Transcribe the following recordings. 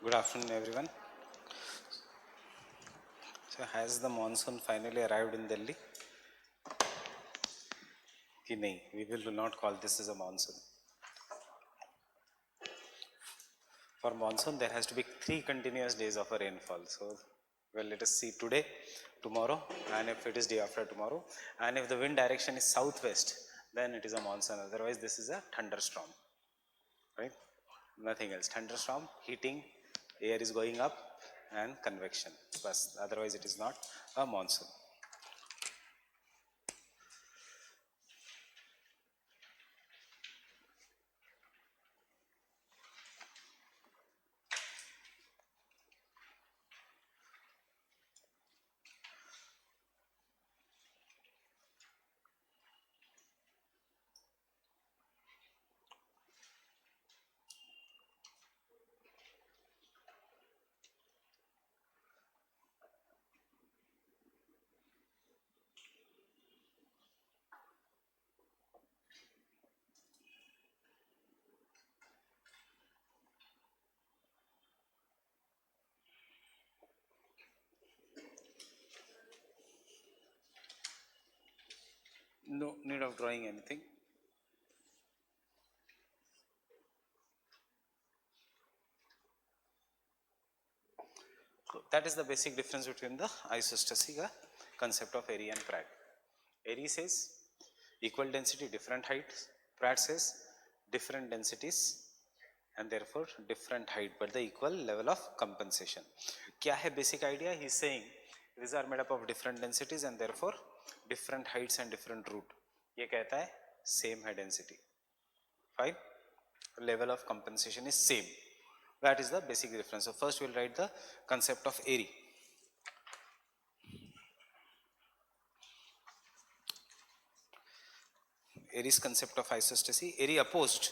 Good afternoon, everyone. So, has the monsoon finally arrived in Delhi? Ki nahi, we will not call this as a monsoon. For monsoon, there has to be 3 continuous days of a rainfall. So, well, let us see today, tomorrow, and if it is day after tomorrow, and if the wind direction is southwest, then it is a monsoon. Otherwise, this is a thunderstorm, right? Nothing else. Thunderstorm, heating, air is going up, and convection. But otherwise, it is not a monsoon. No need of drawing anything. So that is the basic difference between the isostasy concept of Airy and Pratt. Airy says equal density, different heights. Pratt says different densities and therefore different height but the equal level of compensation. Kya hai basic idea? He is saying these are made up of different densities and therefore different heights and different root. Ye kehta hai same hai density. Fine. Level of compensation is same. That is the basic difference. So first we will write the concept of Airy. Airy's concept of isostasy. Airy opposed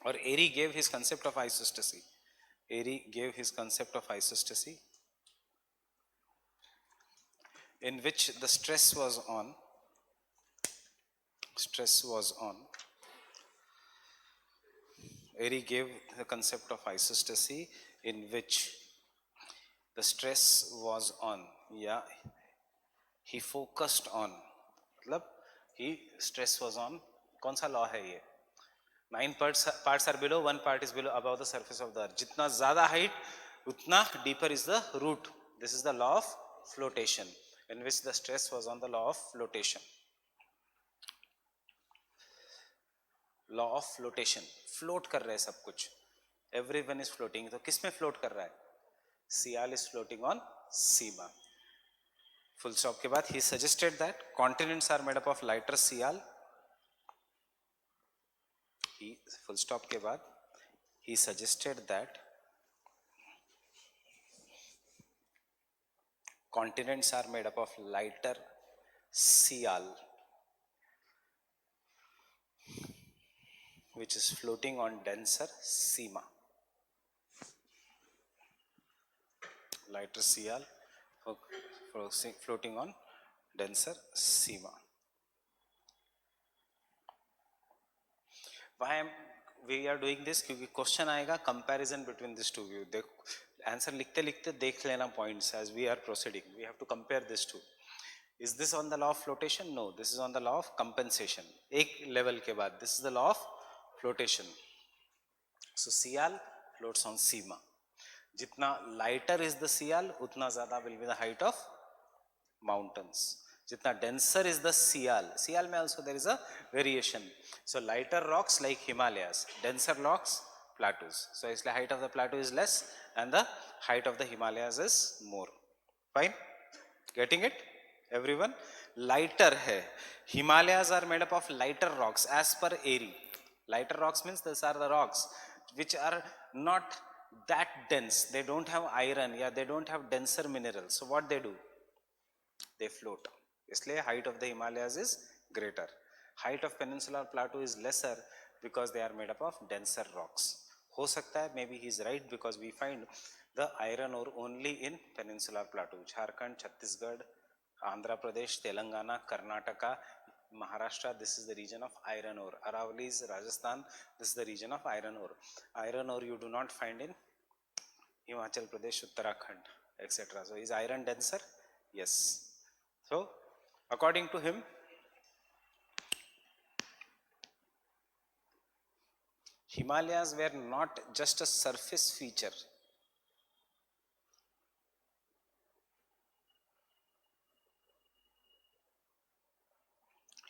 or Airy gave his concept of isostasy. Airy gave his concept of isostasy in which the stress was on. Airy gave the concept of isostasy in which the stress was on. Yeah, he focused on. मतलब he stress was on. कौन सा law है ये? 9 parts are below, 1 part is below above the surface of the earth. जितना ज़्यादा height, उतना deeper is the root. This is the law of flotation, in which the stress was on the law of flotation. Law of flotation. Float कर रहे हैं सब कुछ. Everyone is floating. तो किस में float कर रहा है? Sial is floating on Seema. Full stop के बाद he suggested that continents are made up of lighter Sial. Full stop के बाद he suggested that continents are made up of lighter Sial which is floating on denser Seema. Lighter Sial floating on denser Seema. Why we are doing this? क्योंकि question आएगा comparison between these two views. Answer लिखते लिखते देख लेना points as we are proceeding. We have to compare these two. Is this on the law of flotation? No, this is on the law of compensation. एक level के बाद this is the law of flotation. So Sial floats on Seema. जितना lighter is the Sial, उतना ज़्यादा will be the height of mountains. जितना denser is the Sial में also there is a variation. So lighter rocks like Himalayas, denser rocks plateaus. So इसलिए height of the plateau is less and the height of the Himalayas is more. Fine? Getting it? Everyone? Lighter है. Himalayas are made up of lighter rocks as per Airy. Lighter rocks means these are the rocks which are not that dense. They don't have iron, they don't have denser minerals. So what they do? They float. इसलिए height of the Himalayas is greater. Height of peninsular plateau is lesser because they are made up of denser rocks. हो सकता है maybe he is right because we find the iron ore only in peninsular plateau. Jharkhand, Chhattisgarh, Andhra Pradesh, Telangana, Karnataka, Maharashtra, this is the region of iron ore. Aravalli is Rajasthan, this is the region of iron ore. Iron ore you do not find in Himachal Pradesh, Uttarakhand, etc. So is iron denser? Yes. So according to him, Himalayas were not just a surface feature.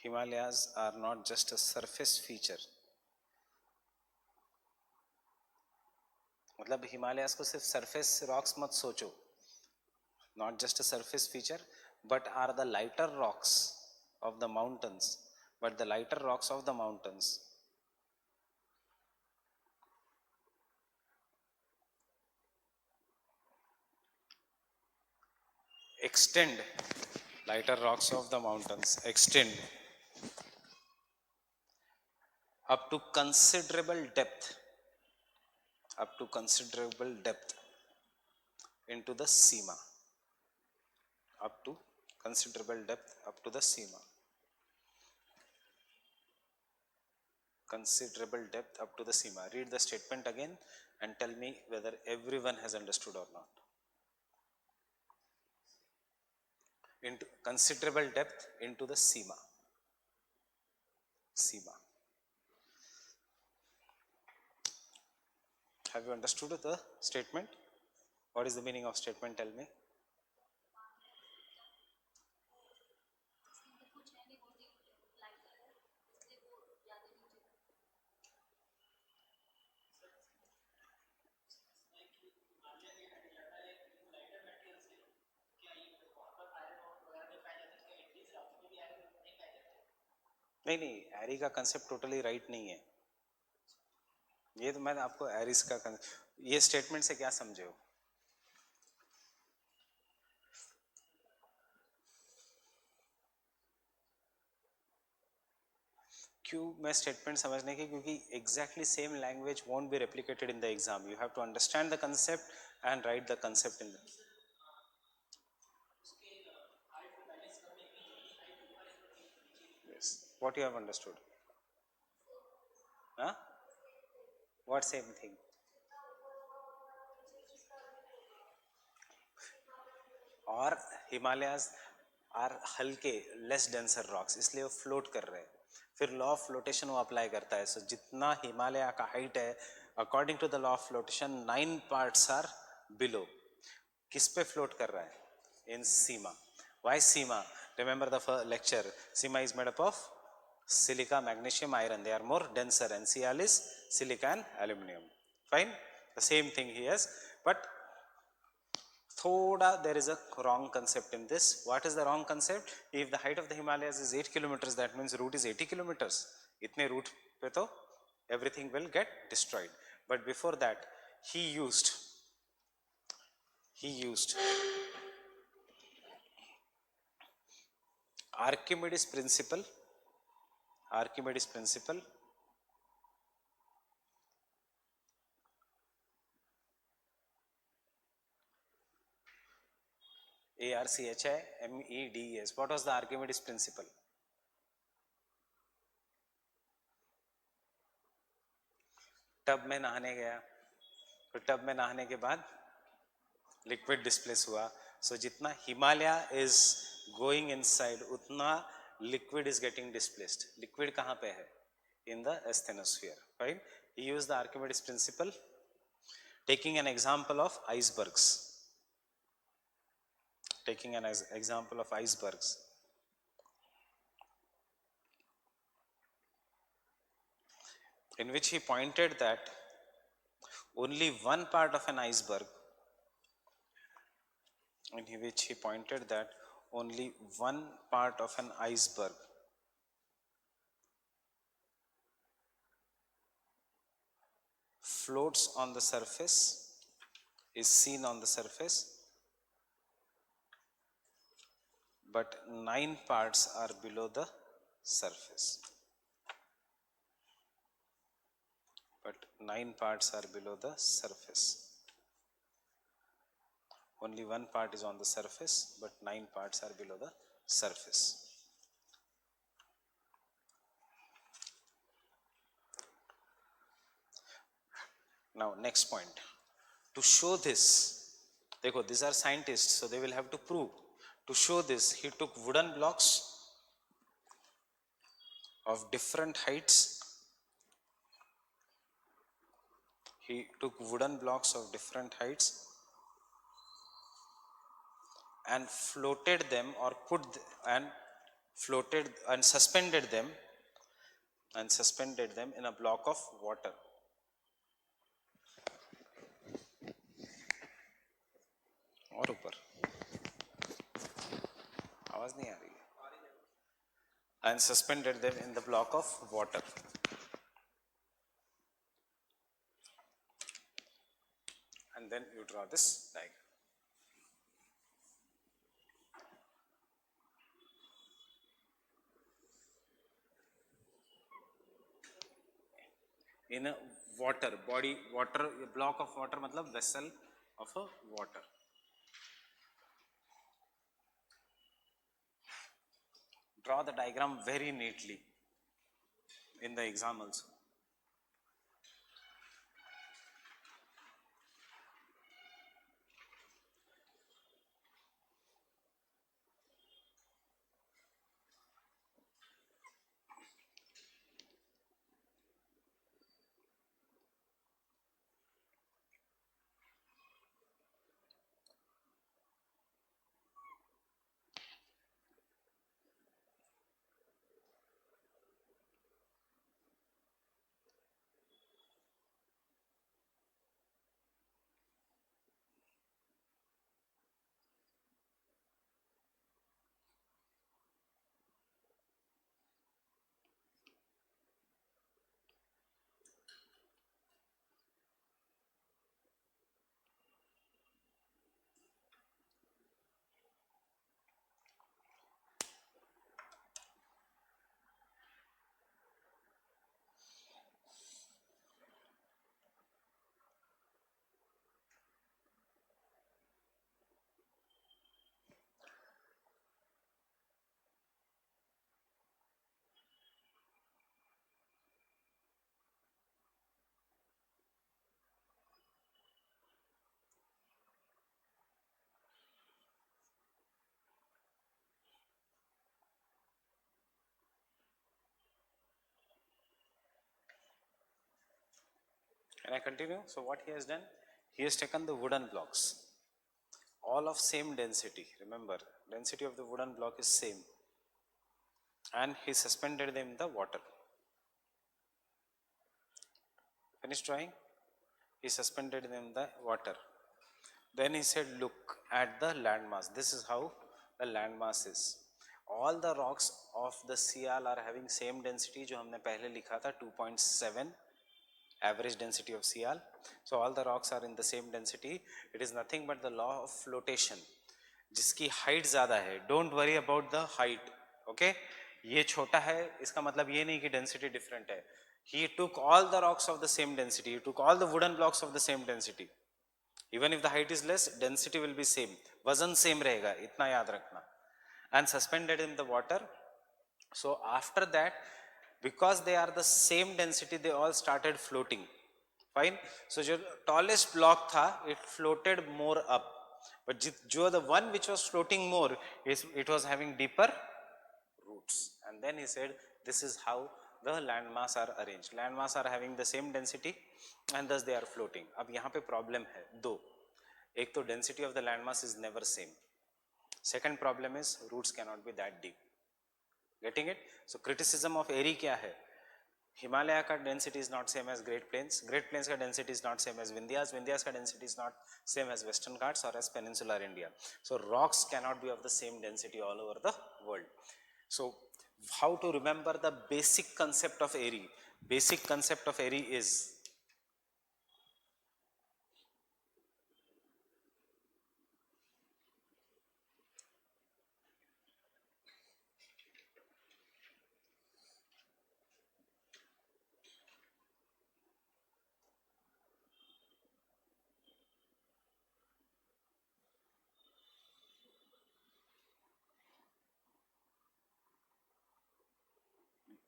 Himalayas are not just a surface feature. मतलब हिमालयास को सिर्फ surface rocks मत सोचो. Not just a surface feature, but are the lighter rocks of the mountains. But the lighter rocks of the mountains extend, lighter rocks of the mountains extend up to considerable depth, into the Seema, up to considerable depth up to the Seema, considerable depth up to the Seema. Read the statement again and tell me whether everyone has understood or not. Into considerable depth into the Seema. Seema. Have you understood the statement? What is the meaning of statement? Tell me. नहीं, एरी का concept totally right नहीं है. ये तो मैं आपको Eris का ये स्टेटमेंट से क्या समझे हो? क्यों मैं स्टेटमेंट समझने की? क्योंकि exactly same language won't be replicated in the exam. You have to understand the concept and write the concept in the. Yes. What you have understood? Huh? What same thing? और Himalayas are हल्के less denser rocks, इसलिए वो float कर रहे हैं. फिर law of flotation वो apply करता है. सो जितना हिमालय का हाइट है, according to the law of flotation 9 parts are below. किस पे फ्लोट कर रहा है? In sima. Why sima? Remember the lecture. Sima is made up of silica, magnesium, iron. They are more denser. NCERT is silica and aluminum. Fine. The same thing he has, but thoda there is a wrong concept in this. What is the wrong concept? If the height of the Himalayas is 8 kilometers, that means route is 80 kilometers. Itne route pe to everything will get destroyed. But before that, he used Archimedes principle. Archimedes principle. Archimedes. What was the Archimedes principle? Tub में नहाने गया, तो tub में नहाने के बाद liquid displace हुआ. सो जितना हिमालय इज गोइंग इनसाइड, उतना liquid is getting displaced. Liquid कहाँ पे है? In the asthenosphere. Right? He used the Archimedes principle, taking an example of icebergs. Taking an example of icebergs. In which he pointed that only one part of an iceberg, in which he pointed that only one part of an iceberg floats on the surface, is seen on the surface, but 9 parts are below the surface. But 9 parts are below the surface. Only one part is on the surface, but 9 parts are below the surface. Now next point, to show this, देखो these are scientists, so they will have to prove. To show this, he took wooden blocks of different heights. He took wooden blocks of different heights and floated them, or and floated and suspended them in a block of water. और ऊपर आवाज नहीं आ रही है. And suspended them in the block of water. And then you draw this diagram. In a water body, water, a block of water matlab vessel of a water. Draw the diagram very neatly in the exam also. Can I continue? So what he has done, he has taken the wooden blocks, all of same density. Remember, density of the wooden block is same, and he suspended them in the water. Finished drawing? He suspended them in the water. Then he said, look at the landmass. This is how the landmass is. All the rocks of the Sial are having same density, जो हमने पहले लिखा था 2.7 average density of Sial. So all the rocks are in the same density. It is nothing but the law of flotation. जिसकी height ज़्यादा है. Don't worry about the height. Okay? ये छोटा है, इसका मतलब ये नहीं कि density different है. He took all the rocks of the same density. He took all the wooden blocks of the same density. Even if the height is less, density will be same. वजन same रहेगा, इतना याद रखना. And suspended in the water. So after that, because they are the same density, they all started floating. Fine. So जो tallest block था, it floated more up. But जो the one which was floating more, it was having deeper roots. And then he said, this is how the landmass are arranged. Landmass are having the same density, and thus they are floating. अब यहाँ पे problem है दो. एक तो density of the landmass is never same. Second problem is roots cannot be that deep. Getting it? So criticism of Erie क्या है? Himalaya का density is not same as Great Plains. Great Plains का density is not same as Vindhyas. Vindhyas का density is not same as Western Ghats or as Peninsular India. So rocks cannot be of the same density all over the world. So how to remember the basic concept of Erie? Basic concept of Erie is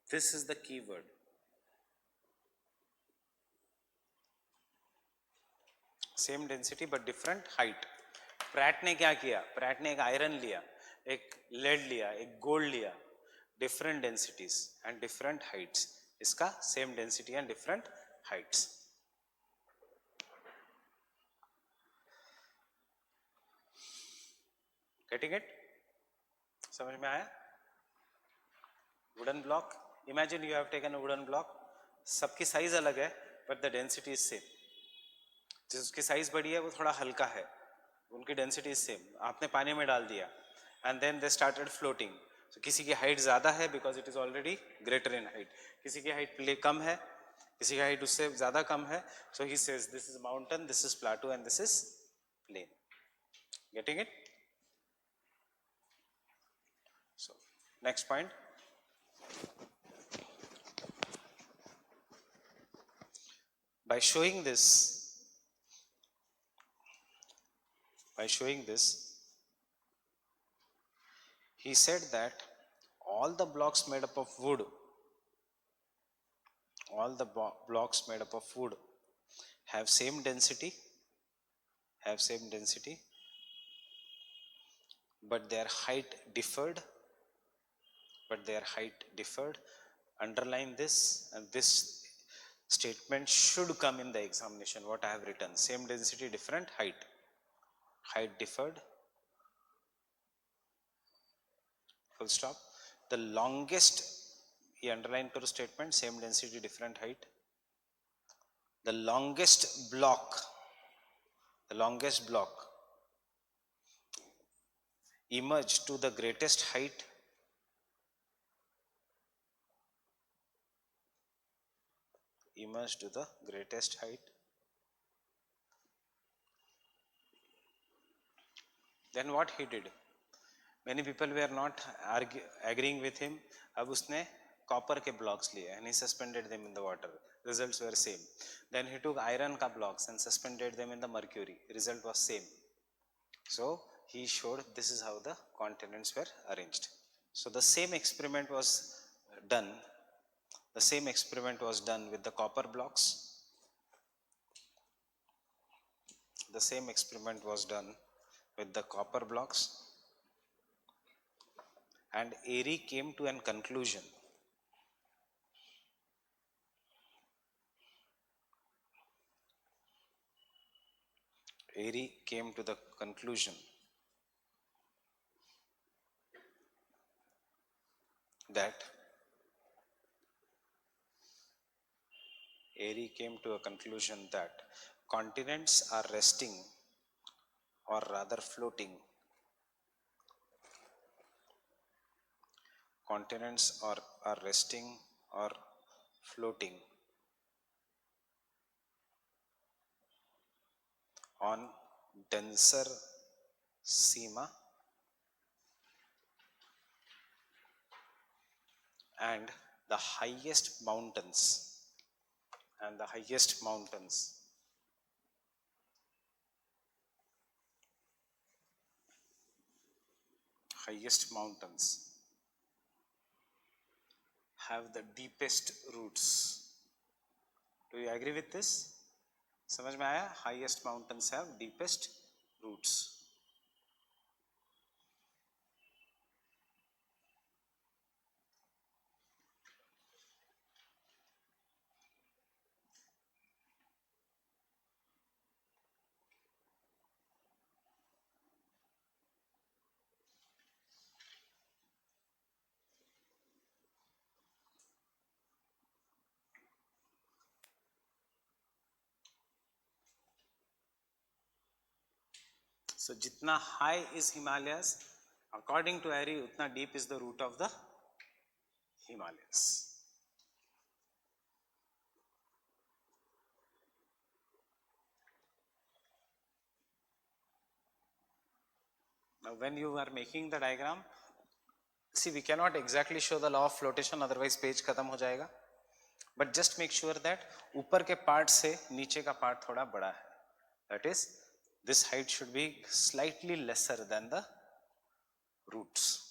this is the key word. Same density but different height. Pratt ने क्या किया, Pratt ने एक iron लिया, एक lead लिया, एक gold लिया, different densities and different heights, इसका same density and different heights. Getting it? समझ में आया? Wooden block, imagine you have taken a wooden block, सबकी साइज अलग है but the density is same. जिसकी साइज बड़ी है वो थोड़ा हल्का है, उनकी डेंसिटी इज सेम। आपने पानी में डाल दिया and then they started floating. So किसी की हाइट ज़्यादा है because it is already greater in height, किसी की हाइट कम है, किसी की हाइट उससे ज़्यादा कम है। So he says this is mountain, this is plateau and this is plain. Getting it? So next point, by showing this, he said that all the blocks made up of wood, have same density, but their height differed, underline this, and this statement should come in the examination, what I have written, same density, different height differed, full stop. The longest, ये underline करो statement, same density, different height. The longest block emerged to the greatest height Then what he did? Many people were not agreeing with him. अब उसने copper के blocks लिए and he suspended them in the water. Results were same. Then he took iron का blocks and suspended them in the mercury. Result was same. So he showed this is how the continents were arranged. So the same experiment was done. With the copper blocks. And Airy came to a conclusion. That continents are resting or rather floating. On denser seama and the highest mountains have the deepest roots. Do you agree with this? समझ में आया? Highest mountains have deepest roots. So जितना high is Himalayas, according to Airy, उतना deep is the root of the Himalayas. Now when you are making the diagram, see we cannot exactly show the law of flotation, otherwise page खत्म हो जाएगा. But just make sure that ऊपर के part से नीचे का part थोड़ा बड़ा है. That is, this height should be slightly lesser than the roots.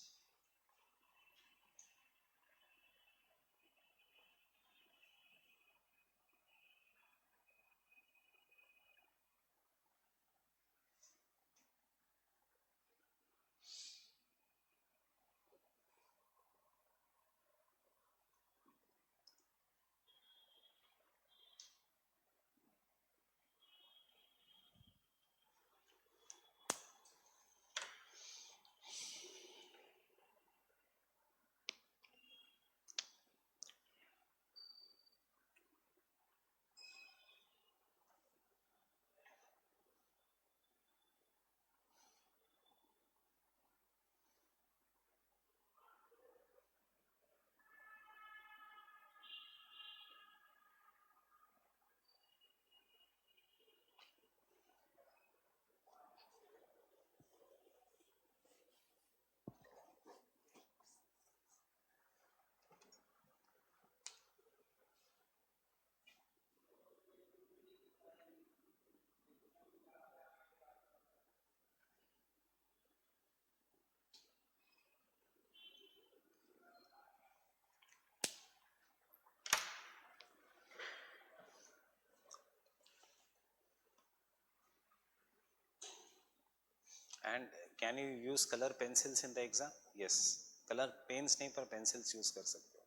And can you use color pencils in the exam? Yes. Color pens नहीं पर pencils use कर सकते हो.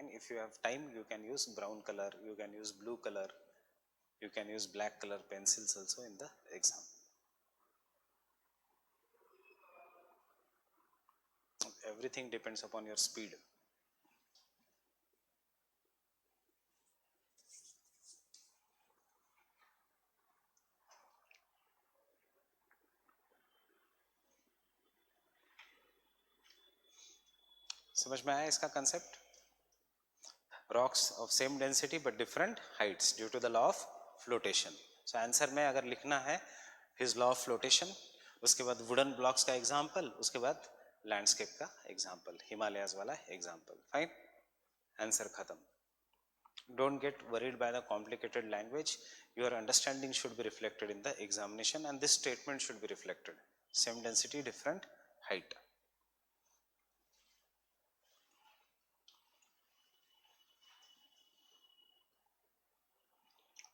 And if you have time, you can use brown color, you can use blue color, you can use black color pencils also in the exam. Everything depends upon your speed. समझ में आया इसका concept? Rocks of same density but different heights due to the law of flotation. So answer में अगर लिखना है his law of flotation, उसके बाद wooden blocks का example, उसके बाद landscape का example, Himalayas वाला example. Fine? Answer खत्म. Don't get worried by the complicated language. Your understanding should be reflected in the examination, and this statement should be reflected. Same density, different height.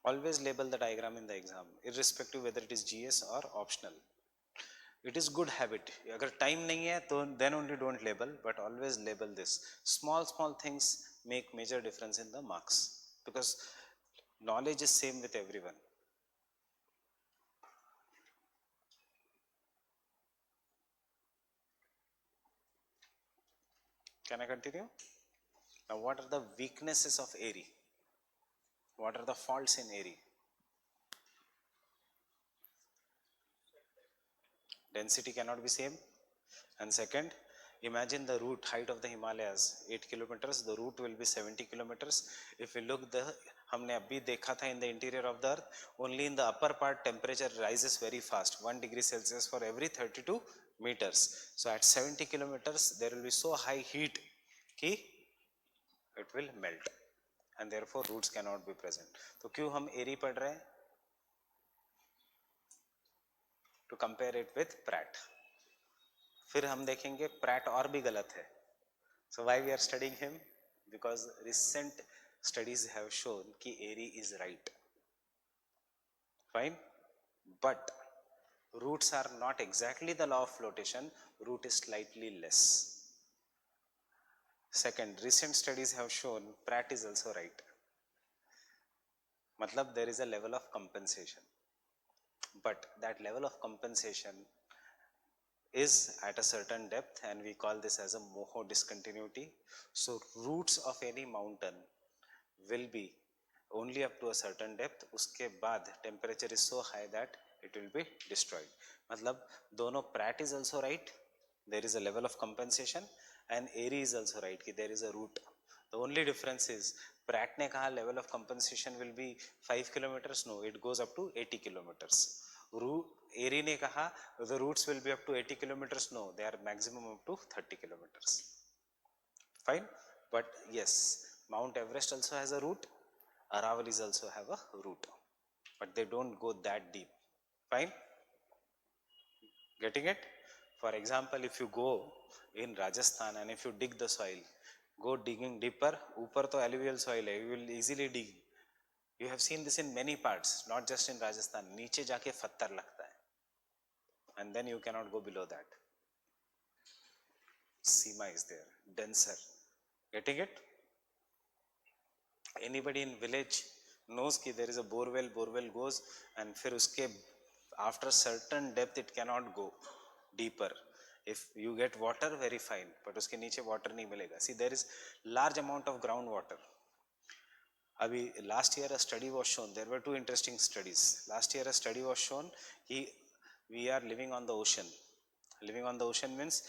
Always label the diagram in the exam, irrespective whether it is GS or optional. It is good habit. अगर time नहीं है तो then only don't label, but always label this. Small things make major difference in the marks, because knowledge is same with everyone. Can I continue? Now, what are the weaknesses of ARI? What are the faults in ARI? Density cannot be same. And second, imagine the route height of the Himalayas 8 kilometers, the route will be 70 kilometers. If we look the हमने अभी देखा था in the interior of the earth, only in the upper part temperature rises very fast, 1 degree Celsius for every 32 meters. So at 70 kilometers there will be so high heat कि it will melt, and therefore roots cannot be present. तो क्यों हम ARI पढ़ रहे हैं? To compare it with Pratt. फिर हम देखेंगे Pratt और भी गलत है. So why we are studying him? Because recent studies have shown कि ARI is right. Fine, but roots are not exactly the law of flotation. Root is slightly less. Second, recent studies have shown Pratt is also right. मतलब there is a level of compensation, but that level of compensation is at a certain depth, and we call this as a moho discontinuity. So roots of any mountain will be only up to a certain depth. उसके बाद temperature is so high that it will be destroyed. मतलब दोनों Pratt is also right, there is a level of compensation, and ARI is also right कि there is a root. The only difference is Pratt ने कहा level of compensation will be 5 kilometers. No, it goes up to 80 kilometers. ARI ने कहा the roots will be up to 80 kilometers. No, they are maximum up to 30 kilometers. Fine, but yes, Mount Everest also has a root, Aravallis also have a root, but they don't go that deep. Fine, getting it? For example, if you go in Rajasthan and if you dig the soil, go digging deeper, ऊपर तो alluvial soil है, you will easily dig. You have seen this in many parts, not just in Rajasthan. नीचे जाके पत्थर लगता है, and then you cannot go below that. Seema is there, denser. Getting it? Anybody in village knows कि there is a borewell goes, and फिर उसके after certain depth it cannot go deeper. If you get water, very fine, but उसके नीचे water नहीं मिलेगा. See, there is large amount of groundwater. अभी last year a study was shown. There were two interesting studies. Last year a study was shown कि we are living on the ocean. Living on the ocean means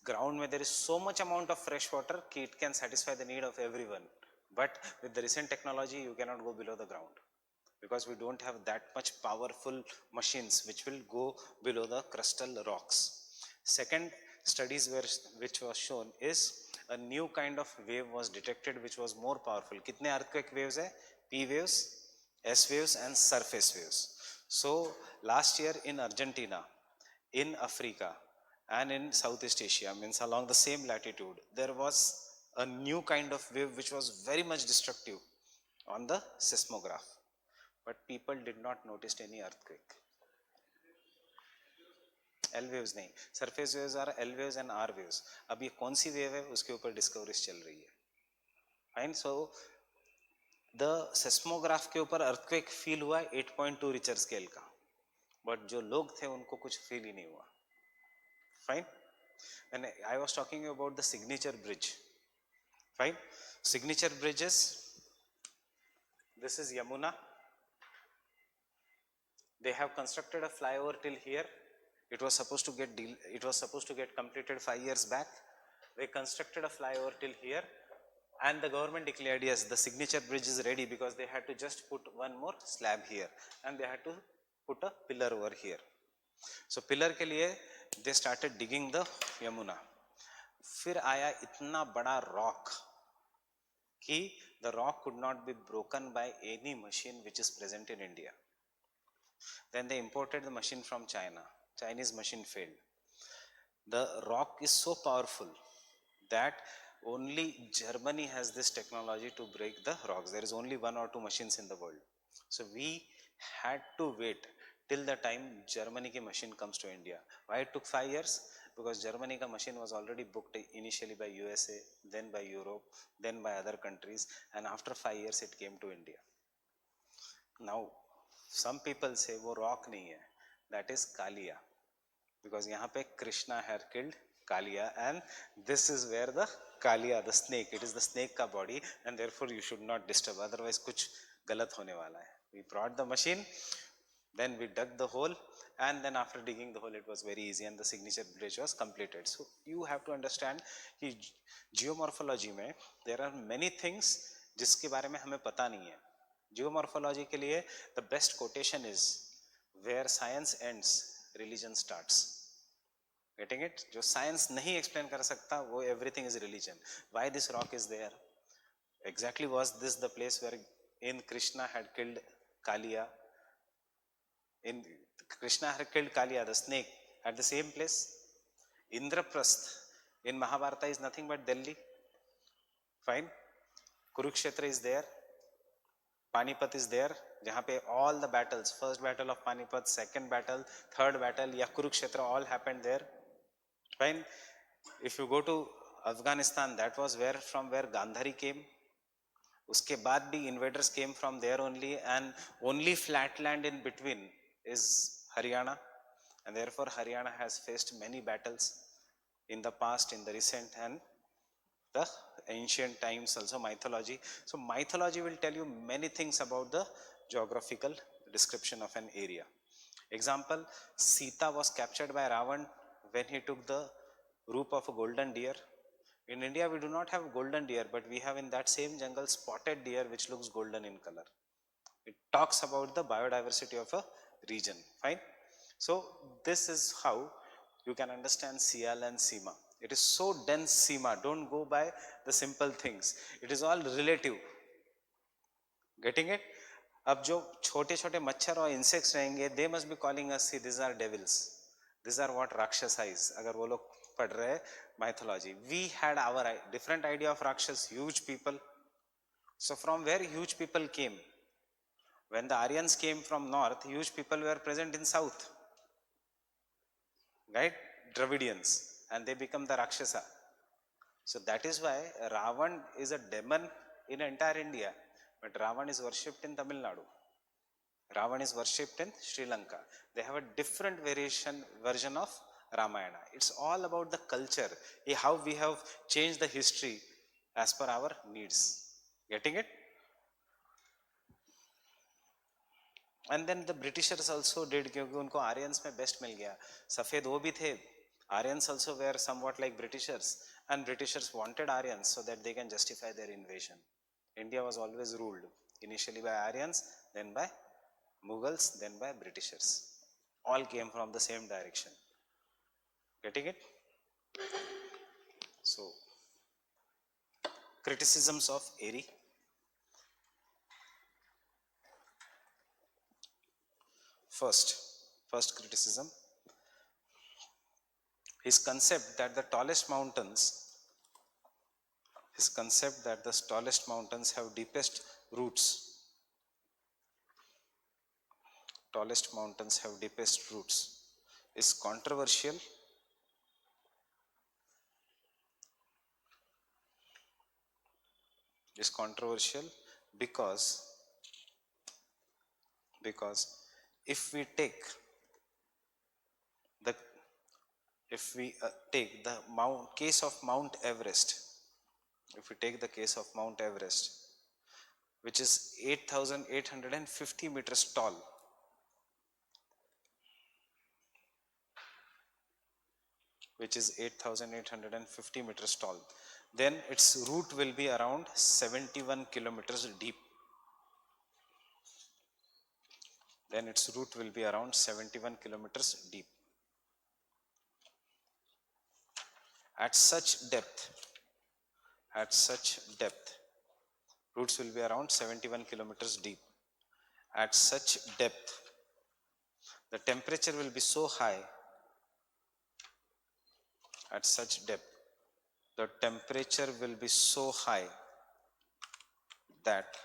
ground में there is so much amount of fresh water कि it can satisfy the need of everyone. But with the recent technology, you cannot go below the ground, because we don't have that much powerful machines which will go below the crustal rocks. Second studies which was shown is a new kind of wave was detected which was more powerful. कितने earthquake waves है? P waves, S waves and surface waves. So last year in Argentina, in Africa and in Southeast Asia, means along the same latitude, there was a new kind of wave which was very much destructive on the seismograph, but people did not notice any earthquake. L waves नहीं, surface waves are L waves and R waves. अब ये कौन सी wave है उसके ऊपर discoveries चल रही है. फाइन. सो द सेस्मोग्राफ के ऊपर अर्थक्वेक फील हुआ 8.2 रिचर स्केल का, बट जो लोग थे उनको कुछ फील ही नहीं हुआ. Fine. And I was talking about the signature bridge. Fine. Signature bridges. This is Yamuna. They have constructed a flyover till here. It was supposed to get completed 5 years back. They constructed a flyover till here, and the government declared yes, the signature bridge is ready, because they had to just put one more slab here, and they had to put a pillar over here. So pillar के लिए they started digging the Yamuna. फिर आया इतना बड़ा rock कि the rock could not be broken by any machine which is present in India. Then they imported the machine from China. Chinese machine failed. The rock is so powerful that only Germany has this technology to break the rocks. There is only 1 or 2 machines in the world. So we had to wait till the time Germany ki machine comes to India. Why it took 5 years? Because Germany ka machine was already booked initially by USA, then by Europe, then by other countries, and after 5 years it came to India. Now some people say wo rock nahi hai, that is Kalia, because yahan pe Krishna had killed Kalia, and this is where the Kalia, the snake, it is the snake ka body, and therefore you should not disturb, otherwise kuch galat hone wala hai. We brought the machine, then we dug the hole, and then after digging the hole it was very easy, and the signature bridge was completed. So you have to understand कि geomorphology में there are many things जिसके बारे में हमें पता नहीं है. Geomorphology के लिए the best quotation is where science ends, religion starts. Getting it? जो science नहीं explain कर सकता वो everything is religion. Why this rock is there? Exactly was this the place where in Krishna had killed Kalia? In Krishna had killed Kalia, the snake, at the same place. Indraprasth in Mahabharata is nothing but Delhi. Fine. Kurukshetra is there. Panipat is there. Jahan pe all the battles, first battle of Panipat, second battle, third battle, ya Kurukshetra, all happened there. Fine. If you go to Afghanistan, that was from where Gandhari came. Uske baad bhi invaders came from there only, and only flat land in between is Haryana, and therefore Haryana has faced many battles in the past, in the recent, and the ancient times also, mythology. So mythology will tell you many things about the geographical description of an area. Example, Sita was captured by Ravan when he took the roop of a golden deer. In India we do not have golden deer, but we have in that same jungle spotted deer which looks golden in color. It talks about the biodiversity of a region. Fine. So this is how you can understand Sial and Sima. It is so dense, Sima. Don't go by the simple things. It is all relative. Getting it? अब जो छोटे छोटे मच्छर और insects रहेंगे, they must be calling us, see, these are devils. These are what Rakshasa is. अगर वो लोग पढ़ रहे हैं mythology. We had our different idea of Rakshas, huge people. So from where huge people came? When the Aryans came from north, huge people were present in south, right? Dravidians, and they become the Rakshasa. So that is why Ravan is a demon in entire India, but Ravan is worshipped in Tamil Nadu. Ravan is worshipped in Sri Lanka. They have a different version of Ramayana. It's all about the culture, how we have changed the history as per our needs. Getting it? And then the Britishers also did, क्योंकि उनको Aryans में best मिल गया. सफेद वो भी थे. Aryans also were somewhat like Britishers, and Britishers wanted Aryans so that they can justify their invasion. India was always ruled initially by Aryans, then by Mughals, then by Britishers. All came from the same direction. Getting it? So, criticisms of Airy. First criticism, his concept that the tallest mountains have deepest roots. Tallest mountains have deepest roots. is controversial because if we take the case of Mount Everest, if we take the case of Mount Everest, which is 8,850 meters tall, then its route will be around 71 kilometers deep. At such depth, roots will be around 71 kilometers deep. At such depth, the temperature will be so high. That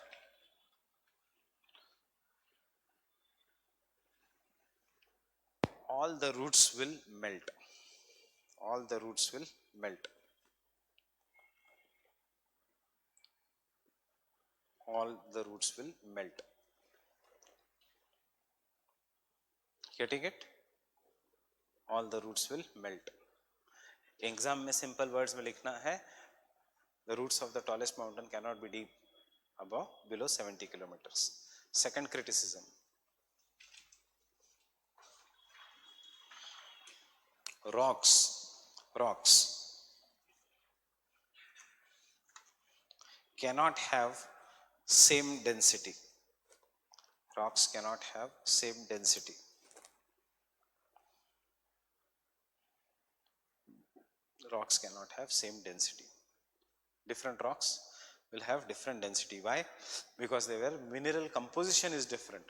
all the roots will melt. Getting it? All the roots will melt. Exam में simple words में लिखना है, the roots of the tallest mountain cannot be deep below 70 kilometers. Second criticism, rocks cannot have same density. Different rocks will have different density. Why? Because their mineral composition is different.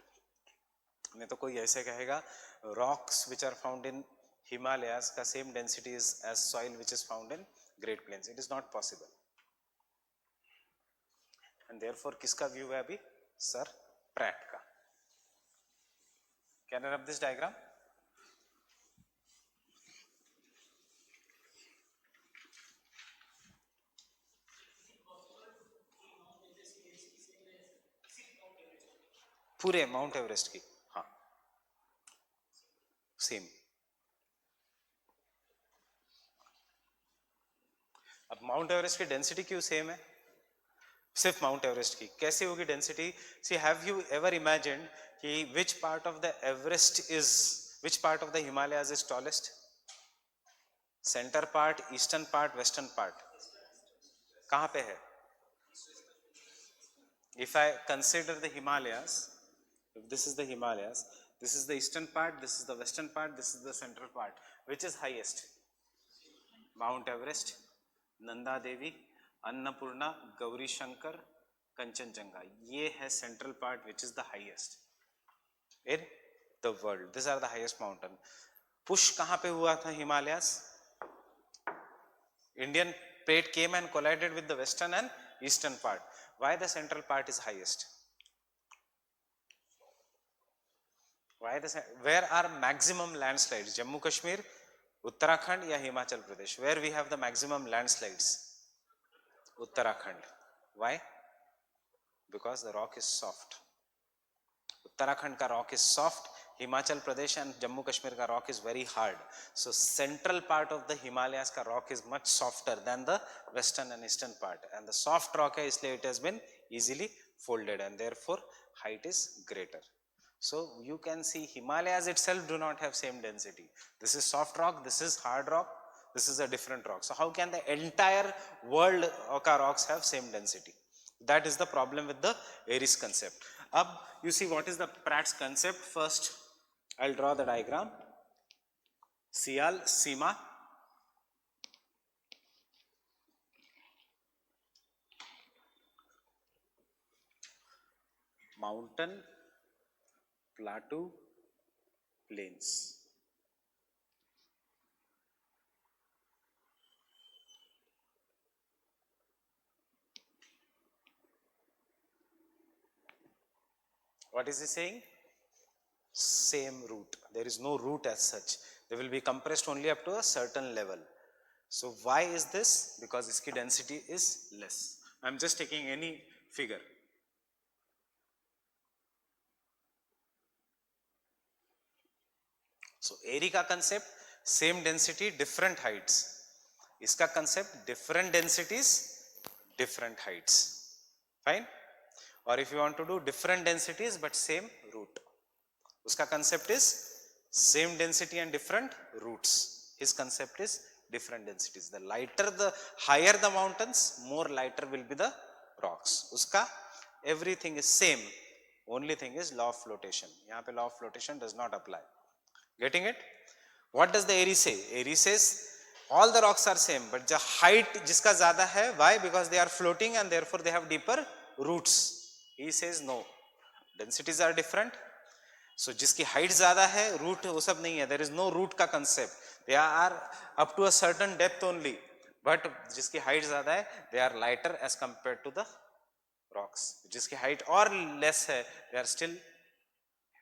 नहीं तो कोई ऐसे कहेगा rocks which are found in Himalayas का same density is as soil which is found in Great Plains. It is not possible. And therefore किसका view है अभी? Sir Pratt का. Can I rub this diagram? पूरे Mount Everest की, हाँ same. अब Mount Everest की डेंसिटी क्यों सेम है? सिर्फ माउंट एवरेस्ट की कैसे होगी density? See have you ever imagined कि which part of the Himalayas is tallest? Centre part, eastern part, western part? कहां पे है? If I consider the Himalayas, if this is the Himalayas, this is the eastern part, this is the western part, this is the central part, which is highest? Mount Everest, Nanda Devi, Annapurna, Gauri Shankar, Kanchenjunga. ये है central part which is the highest in the world. These are the highest mountain. Push कहाँ पे हुआ था Himalayas? Indian plate came and collided with the western and eastern part. Why the central part is highest? Where are maximum landslides? Jammu Kashmir, Uttarakhand या Himachal Pradesh? Where we have the maximum landslides? Uttarakhand. Why? Because the rock is soft. Uttarakhand ka rock is soft. Himachal Pradesh and Jammu Kashmir ka rock is very hard. So central part of the Himalayas ka rock is much softer than the western and eastern part. And the soft rock है इसलिए it has been easily folded and therefore height is greater. So you can see Himalayas itself do not have same density. This is soft rock, this is hard rock, this is a different rock. So how can the entire world of rocks have same density? That is the problem with the Aries concept. Ab you see what is the Pratt's concept. First I'll draw the diagram. Sial, Sima, mountain, plateau, plains. What is he saying? same root. There is no root as such. They will be compressed only up to a certain level. So why is this? Because its density is less. I am just taking any figure. So एरी का concept same density different heights. इसका concept different densities different heights. Fine. Or if you want to do different densities but same root, उसका concept is same density and different roots. His concept is different densities. The lighter, the higher the mountains, more lighter will be the rocks. उसका everything is same. Only thing is law of flotation. यहाँ पे law of flotation does not apply. Getting it? What does the Airy say? Airy says all the rocks are same, but the height जिसका ज़्यादा है, why? Because they are floating and therefore they have deeper roots. He says no, densities are different. So जिसकी height ज़्यादा है, root वो सब नहीं है. There is no root का concept. They are up to a certain depth only. But जिसकी height ज़्यादा है, they are lighter as compared to the rocks. जिसकी height और less है, they are still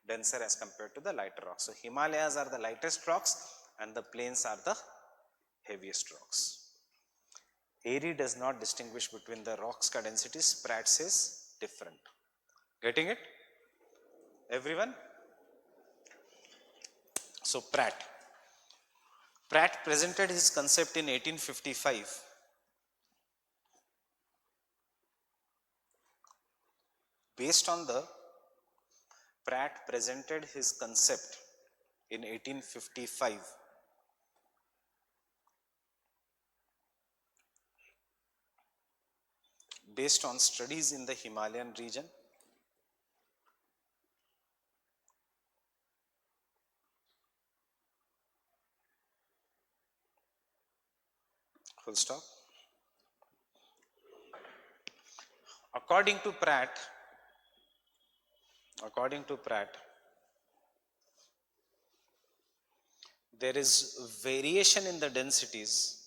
denser as compared to the lighter rocks. So Himalayas are the lightest rocks and the plains are the heaviest rocks. Airy does not distinguish between the rocks ka densities. Pratt says different. Getting it? Everyone? So Pratt presented his concept in 1855. Based on the Pratt presented his concept in 1855. Based on studies in the Himalayan region, full stop. According to Pratt, there is variation in the densities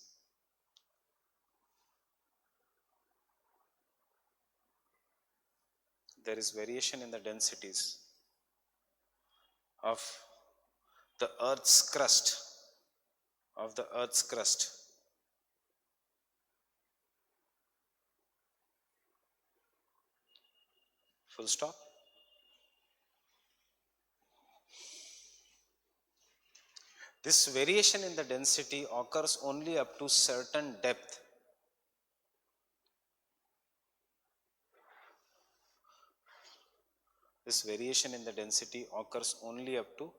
of the Earth's crust, full stop. This variation in the density occurs only up to certain depth. This variation in the density occurs only up to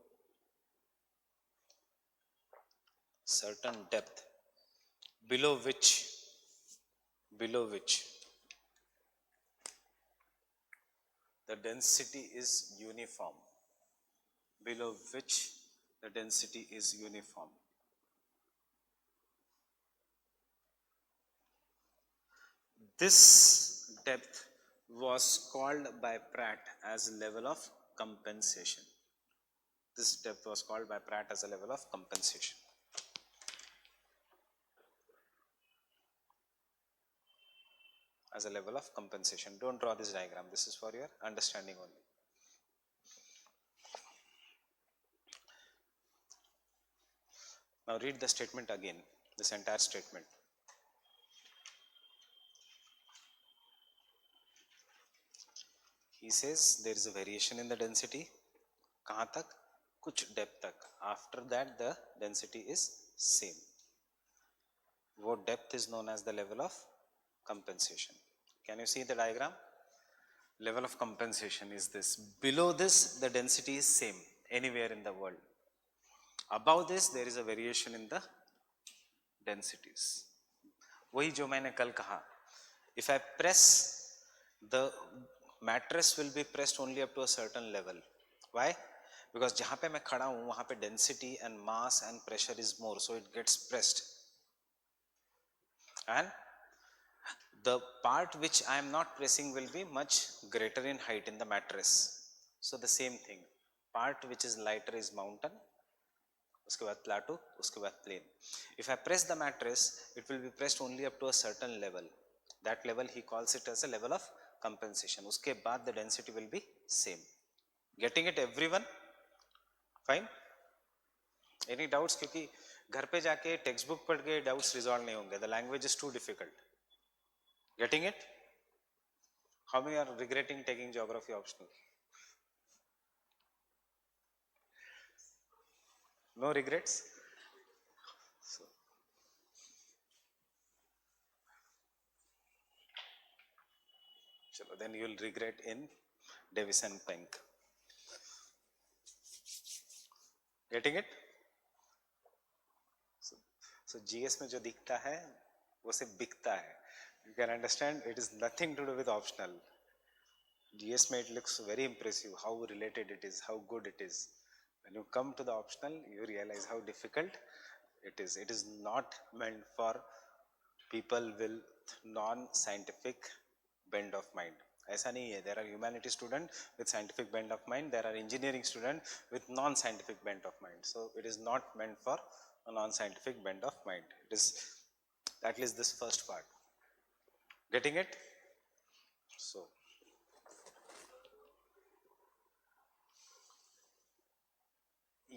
certain depth, below which the density is uniform. Below which the density is uniform. This depth was called by Pratt as level of compensation. This depth was called by Pratt as a level of compensation. As a level of compensation. Don't draw this diagram. This is for your understanding only. Now read the statement again, this entire statement. He says there is a variation in the density. कहाँ तक? कुछ depth तक. After that the density is same. वो depth is known as the level of compensation. Can you see the diagram? Level of compensation is this. Below this the density is same anywhere in the world. Above this there is a variation in the densities. वही जो मैंने कल कहा. If I press, the mattress will be pressed only up to a certain level. Why? Because जहाँ पे मैं खड़ा हूँ वहाँ पे density and mass and pressure is more, so it gets pressed. And the part which I am not pressing will be much greater in height in the mattress. So the same thing. Part which is lighter is mountain. उसके बाद plateau, उसके बाद plain. If I press the mattress, it will be pressed only up to a certain level. That level he calls it as a level of compensation. उसके बाद the density will be same. Getting it, everyone? Fine, any doubts? क्योंकि घर पे जाके text book पढ़ के doubts resolve नहीं होंगे, the language is too difficult. Getting it? How many are regretting taking geography optional? No regrets? So, chalo, then you will regret in Davis and Penk. Getting it? So GS में जो दिखता है वो सिर्फ बिकता है. You can understand it is nothing to do with optional. GS में it looks very impressive how related it is, how good it is. When you come to the optional, you realize how difficult it is. It is not meant for people with non-scientific bend of mind. ऐसा नहीं है. There are humanity students with scientific bend of mind. There are engineering students with non-scientific bend of mind. So it is not meant for a non-scientific bend of mind. It is at least this first part. Getting it? So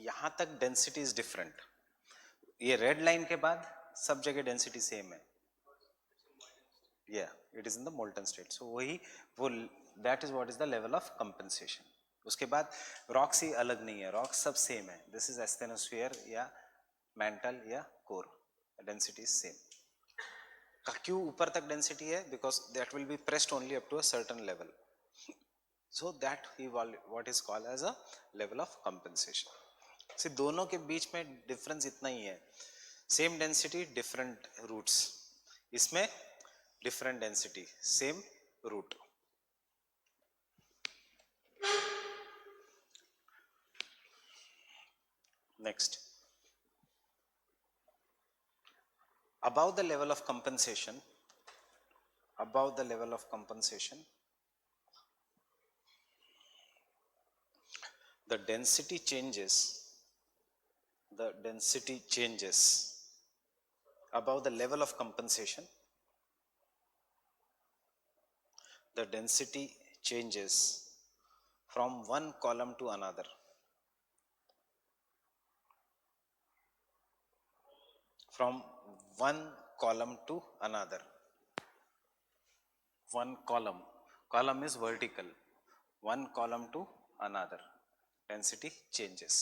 यहाँ तक density is different. ये red line के बाद सब जगह density same है. It is in the molten state. So वही वो that is what is the level of compensation. उसके बाद रॉक्स ही अलग नहीं है, रॉक्स सब सेम है. दिस इज एस्थेनोस्फीयर या मैंटल या कोर, डेंसिटी इज सेम. क्यों ऊपर तक डेंसिटी है? Because that will be pressed only up to a certain level. So that what is called as a level of compensation. से दोनों के बीच में डिफरेंस इतना ही है. Same density different roots. इसमें different density same root. Next, above the level of compensation, the density changes above the level of compensation. The density changes from one column to another. From one column to another. One column is vertical. One column to another, density changes.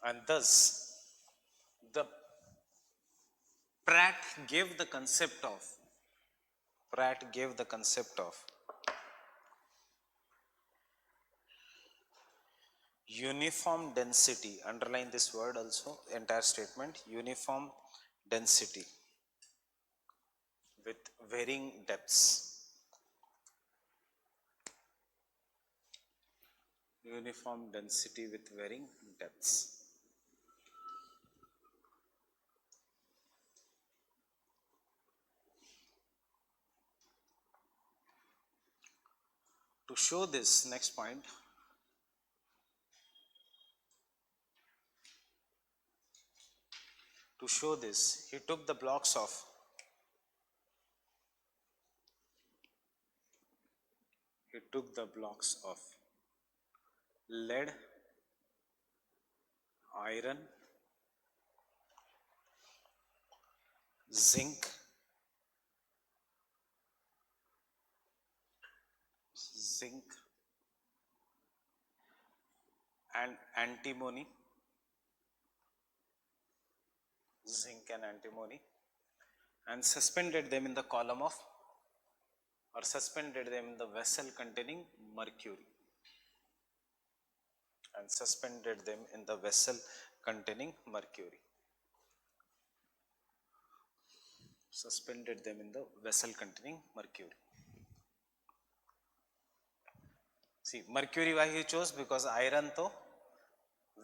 And thus Pratt gave the concept of uniform density. Underline this word also, entire statement. Uniform density with varying depths. Uniform density with varying depths. To show this, next point, to show this, he took the blocks of lead, iron, zinc, and antimony. Zinc and antimony, and suspended them in the column of, or suspended them in the vessel containing mercury. And suspended them in the vessel containing mercury. Suspended them in the vessel containing mercury. See, mercury why he chose? Because iron to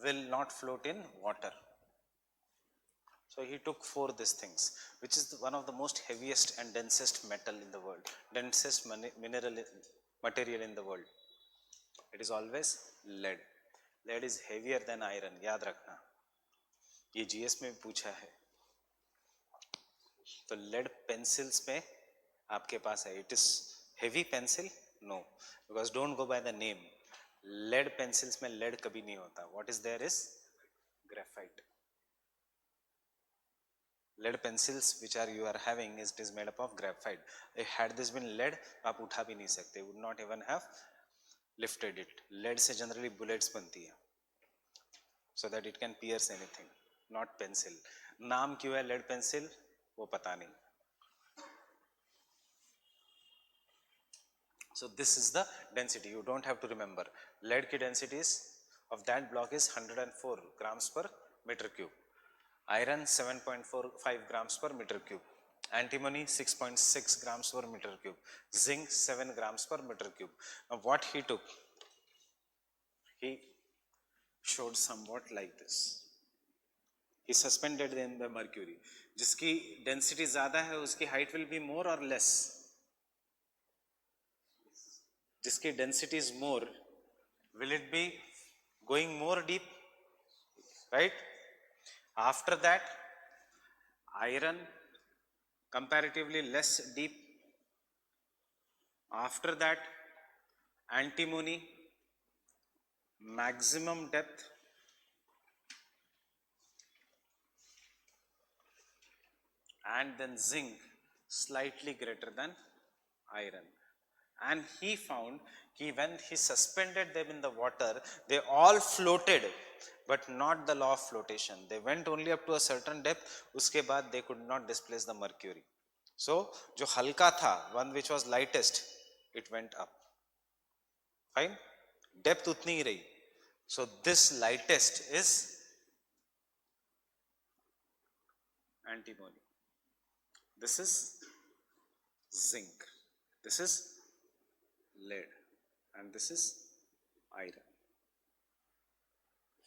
will not float in water. So he took four these things, which is one of the most heaviest and densest metal in the world, densest material in the world. It is always lead. Lead is heavier than iron. याद रखना, ये GS में पूछा है. तो lead pencils में आपके पास है, it is Heavy pencil? No, because don't go by the name. Lead pencils में lead कभी नहीं होता. What is there is graphite. Lead pencils which are you are having is it is made up of graphite. Had this been lead, आप उठा भी नहीं सकते. Would not even have lifted it. Lead से generally bullets बनती है, so that it can pierce anything. Not pencil. नाम क्यों है lead pencil? वो पता नहीं. So this is the density. You don't have to remember. Lead की densities of that block is 104 grams per meter cube. Iron 7.45 grams per meter cube. Antimony 6.6 grams per meter cube. Zinc 7 grams per meter cube. Now what he took? He showed somewhat like this. He suspended in the mercury. जिसकी density ज़्यादा है उसकी height will be more or less. जिसकी density is more, will it be going more deep? Right? After that, iron comparatively less deep. After that, antimony maximum depth. And then zinc slightly greater than iron. And he found that when he suspended them in the water, they all floated, but not the law of flotation. They went only up to a certain depth, uske baad they could not displace the mercury. So, जो हल्का था, one which was lightest, it went up. Fine? Depth उतनी ही रही. So, this lightest is antimony. This is zinc. This is lead. And this is iron.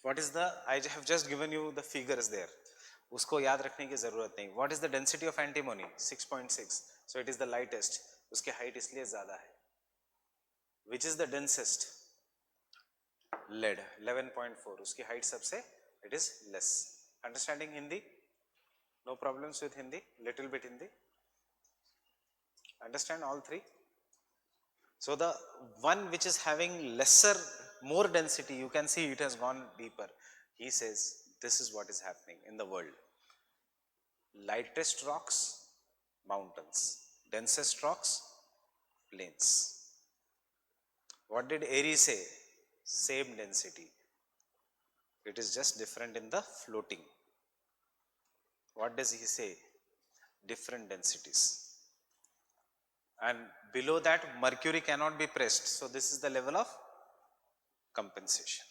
What is the, I have just given you the figures there. उसको याद रखने की जरूरत नहीं. What is the density of antimony? 6.6. So it is the lightest. उसकी height इसलिए ज़्यादा है. Which is the densest? Lead 11.4. उसकी height सबसे it is less. Understanding Hindi? No problems with Hindi? Little bit Hindi? Understand all three? So the one which is having lesser, more density, you can see it has gone deeper. He says this is what is happening in the world. Lightest rocks, mountains. Densest rocks, plains. What did Airy say? Same density. It is just different in the floating. What does he say? Different densities. And below that, mercury cannot be pressed. So this is the level of compensation.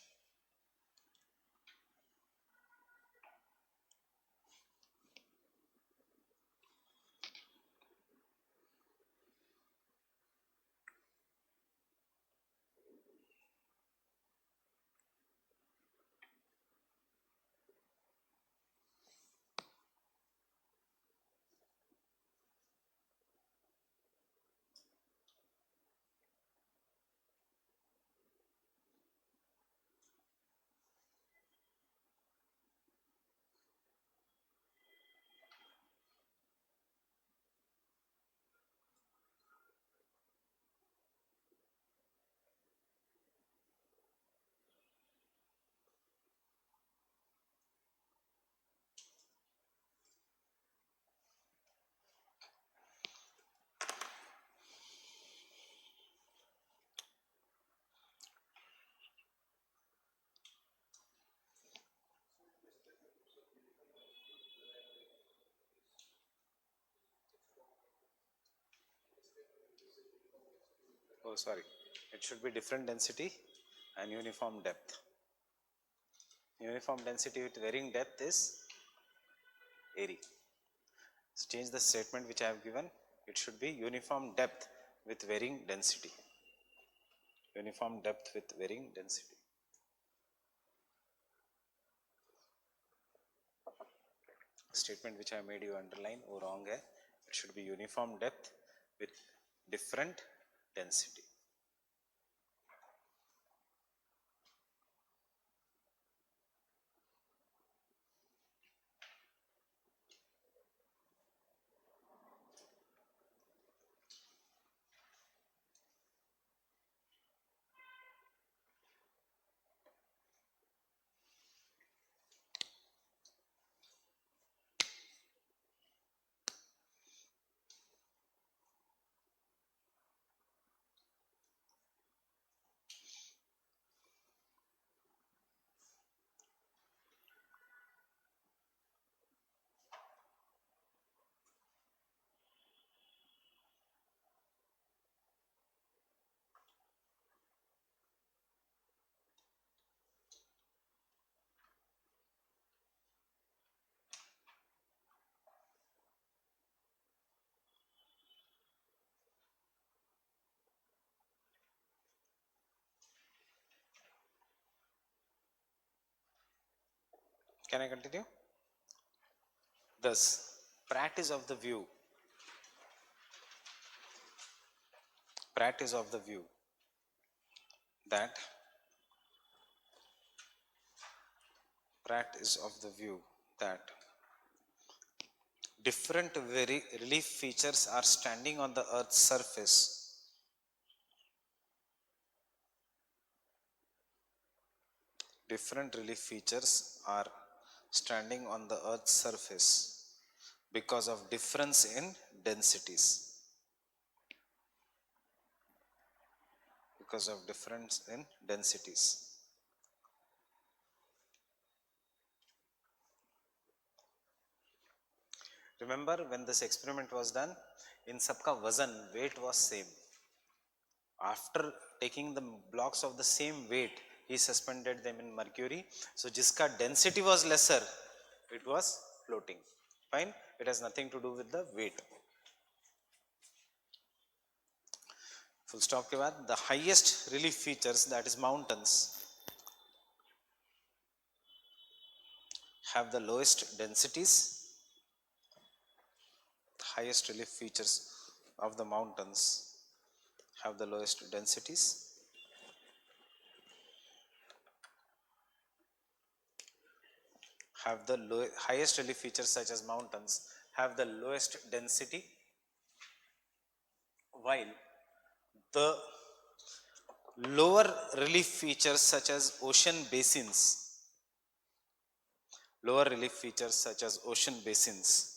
Oh, sorry. It should be different density and uniform depth. Uniform density with varying depth is Airy. So change the statement which I have given. It should be uniform depth with varying density. Uniform depth with varying density. Statement which I made you underline, oh wrong hai. It should be uniform depth with different density. Can I continue? Thus, Pratt is of the view. Pratt is of the view that Pratt is of the view that different relief features are standing on the Earth's surface. Different relief features are standing on the Earth's surface because of difference in densities. Because of difference in densities. Remember when this experiment was done, in sabka wazan, weight was same. After taking the blocks of the same weight, he suspended them in mercury. So jiska density was lesser, it was floating. Fine, it has nothing to do with the weight. Full stop के बाद the highest relief features, that is mountains, have the lowest densities. The highest relief features of the mountains have the lowest densities. Have the highest relief features such as mountains have the lowest density, while the lower relief features such as ocean basins, lower relief features such as ocean basins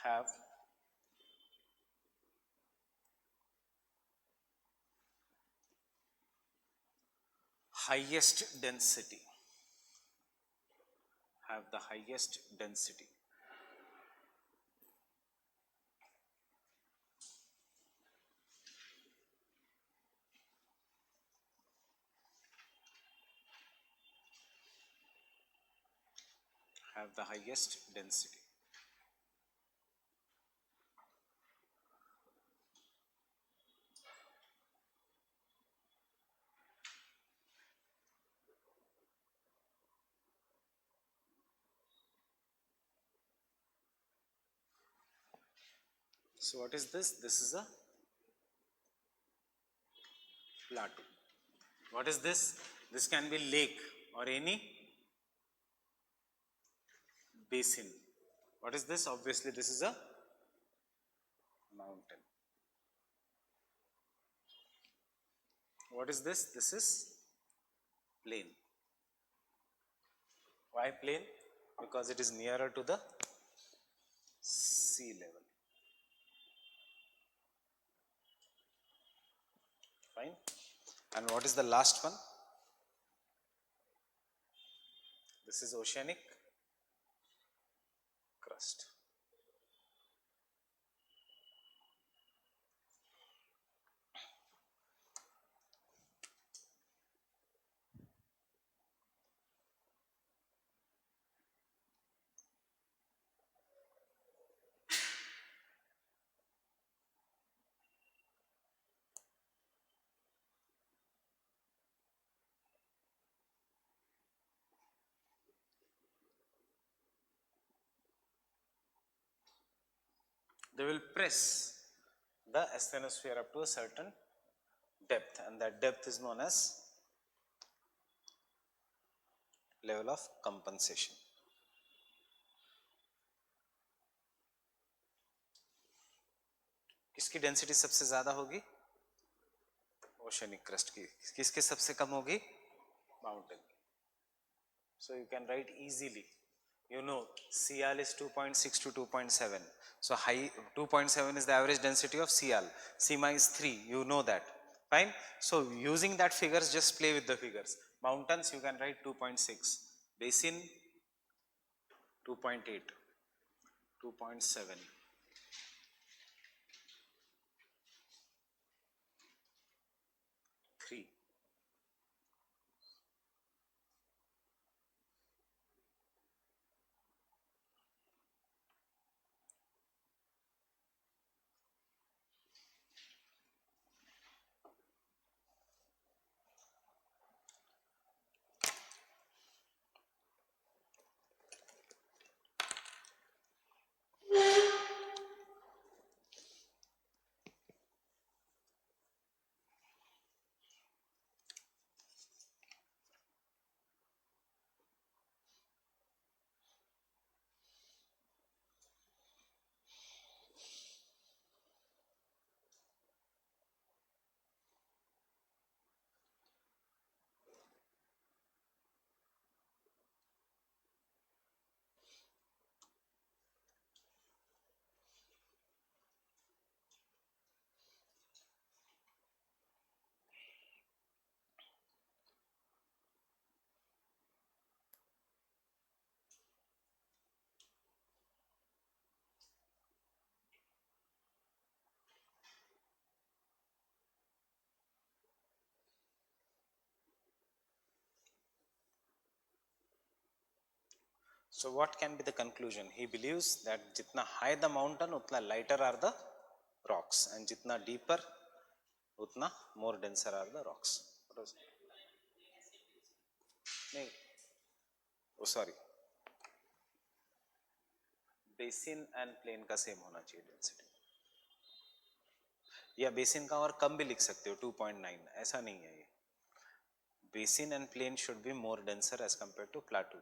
have highest density, have the highest density. Have the highest density. So what is this? This is a plateau. What is this? This can be lake or any basin. What is this? Obviously this is a mountain. What is this? This is plain. Why plain? Because it is nearer to the sea level. Fine. And what is the last one? This is oceanic crust. They will press the asthenosphere up to a certain depth, and that depth is known as level of compensation. किसकी density सबसे ज्यादा होगी? Oceanic crust की. किसके सबसे कम होगी? Mountain. So you can write easily. You know Cl is 2.6 to 2.7. So high 2.7 is the average density of Cl. Sima is 3. You know that. Fine. So using that figures, just play with the figures. Mountains you can write 2.6. Basin 2.8. 2.7. 3. So what can be the conclusion? He believes that jitna high the mountain, utna lighter are the rocks, and jitna deeper, utna more denser are the rocks. What was नहीं, oh sorry, basin and plain का same होना चाहिए density, या basin का और कम भी लिख सकते हो 2.9, ऐसा नहीं है ये. Basin and plain should be more denser as compare to plateau.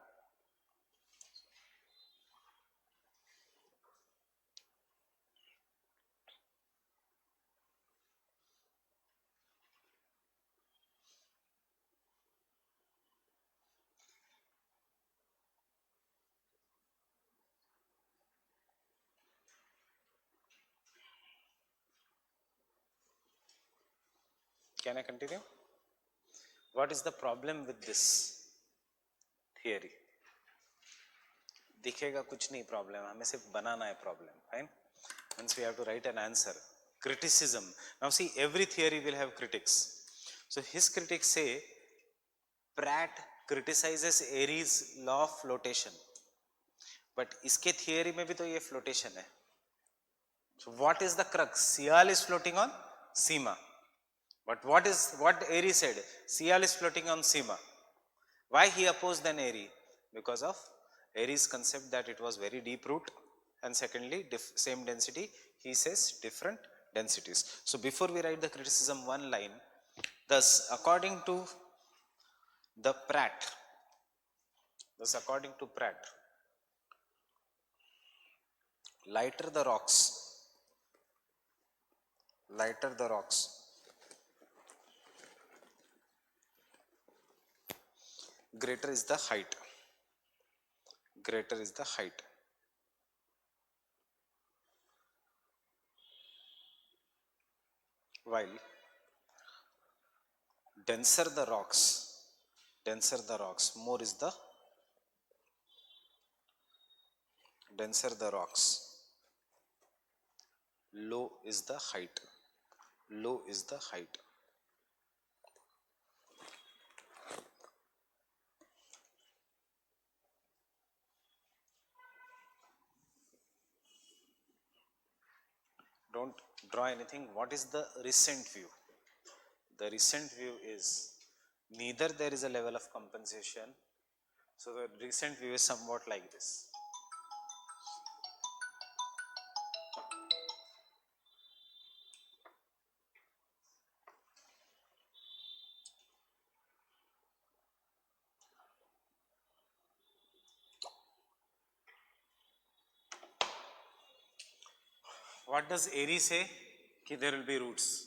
Can I continue? What is the problem with this theory? दिखेगा कुछ नहीं प्रॉब्लम, हमें सिर्फ बनाना है problem. Fine. Hence we have to write an answer. Criticism. Now see, every theory will have critics. So his critics say Pratt criticizes Airy's law of flotation, but इसके theory में भी तो ये flotation है. So what is the crux? Sial is floating on Sima. But what Airy said? Sial is floating on Sima. Why he opposed then Airy? Because of Airy's concept that it was very deep root, and secondly same density, he says different densities. So before we write the criticism, one line. Thus according to Pratt, lighter the rocks, greater is the height. While denser the rocks, more is the denser the rocks, low is the height. Don't draw anything. What is the recent view? The recent view is neither there is a level of compensation. So the recent view is somewhat like this. What does Airy say? कि there will be roots.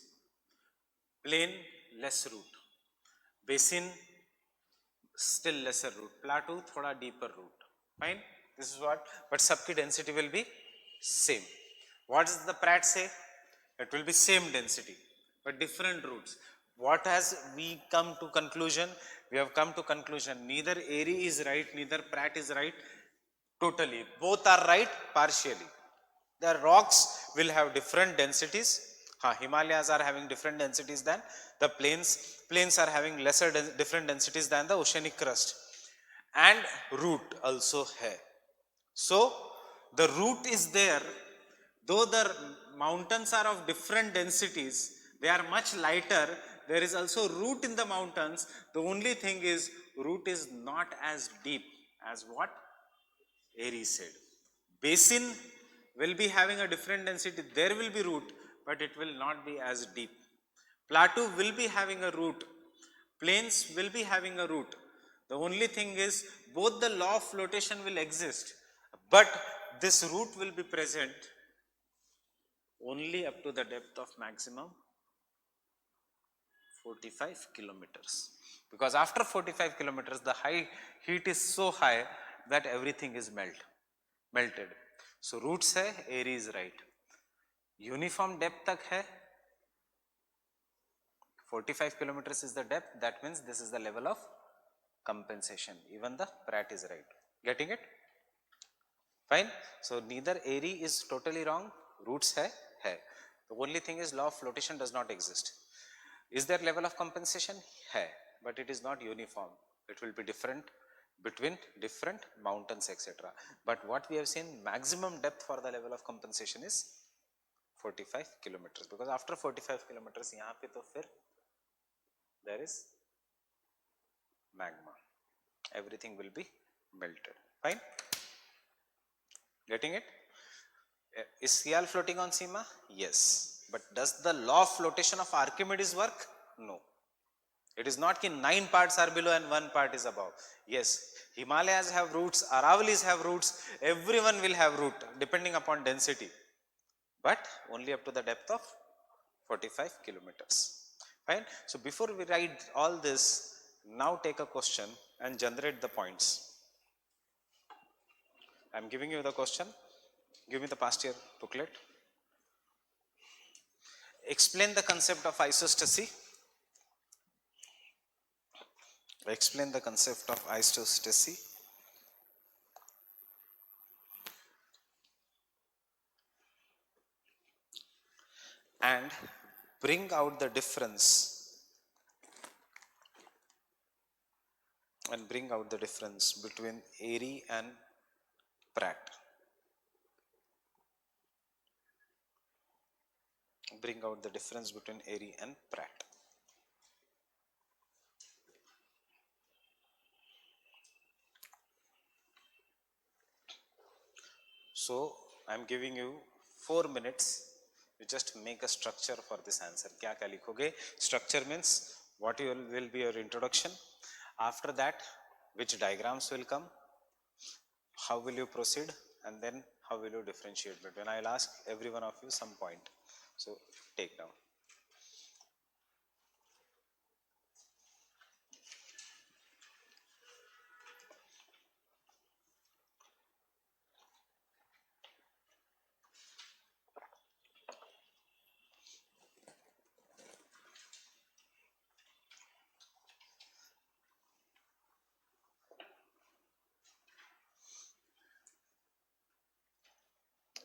Plain, less root. Basin, still lesser root. Plateau, thoda deeper root. Fine. This is what. But सबकी density will be same. What does the Pratt say? It will be same density, but different roots. What has we come to conclusion? We have come to conclusion. Neither Airy is right, neither Pratt is right. Totally, both are right partially. The rocks will have different densities. Himalayas are having different densities than the plains. Plains are having different densities than the oceanic crust. And root also hai. So the root is there. Though the mountains are of different densities, they are much lighter. There is also root in the mountains. The only thing is root is not as deep as what Airy said. Basin will be having a different density. There will be root, but it will not be as deep. Plateau will be having a root. Plains will be having a root. The only thing is both the law of flotation will exist, but this root will be present only up to the depth of maximum 45 kilometers. Because after 45 kilometers, the heat is so high that everything is melted. So roots hai, Airy is right. Uniform depth tak hai, 45 kilometers is the depth. That means this is the level of compensation. Even the Pratt is right. Getting it? Fine. So neither Airy is totally wrong. Roots hai. The only thing is law of flotation does not exist. Is there level of compensation? Hai. But it is not uniform. It will be different between different mountains, etc. But what we have seen, maximum depth for the level of compensation is 45 kilometers, because after 45 kilometers यहाँ पे तो फिर there is magma, everything will be melted. Fine, getting it? Is Sial floating on Sima? Yes, but does the law of flotation of Archimedes work? No. It is not that 9 parts are below and 1 part is above. Yes, Himalayas have roots, Aravalis have roots, everyone will have root depending upon density, but only up to the depth of 45 kilometers. Fine. So before we write all this, now take a question and generate the points. I am giving you the question. Give me the past year booklet. Explain the concept of isostasy. Explain the concept of isostasy. And bring out the difference between Airy and Pratt. Bring out the difference between Airy and Pratt. So I am giving you 4 minutes. You just make a structure for this answer. क्या क्या लिखोगे? Structure means what will be your introduction. After that, which diagrams will come? How will you proceed? And then how will you differentiate between? I will ask every one of you some point. So take down.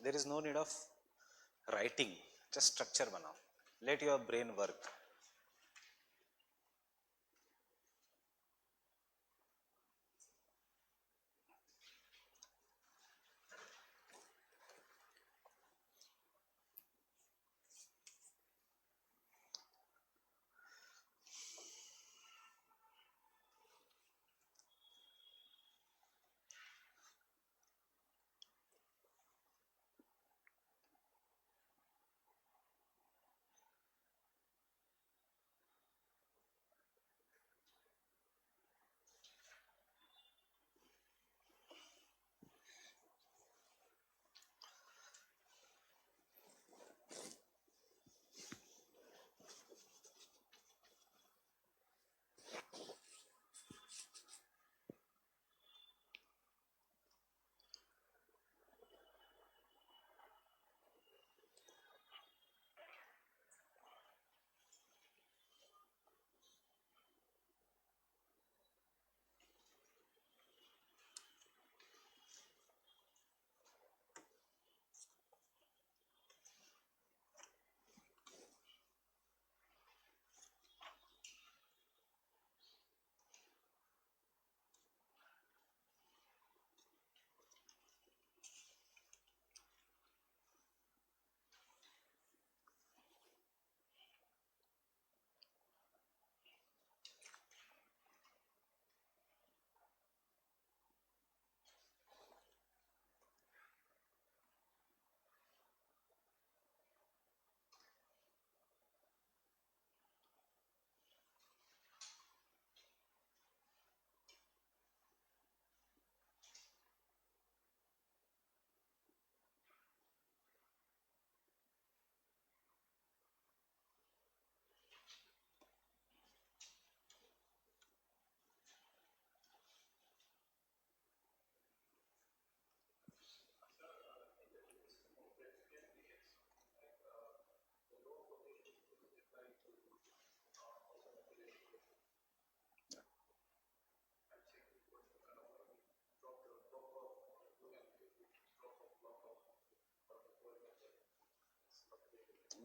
There is no need of writing, just structure banao. Let your brain work.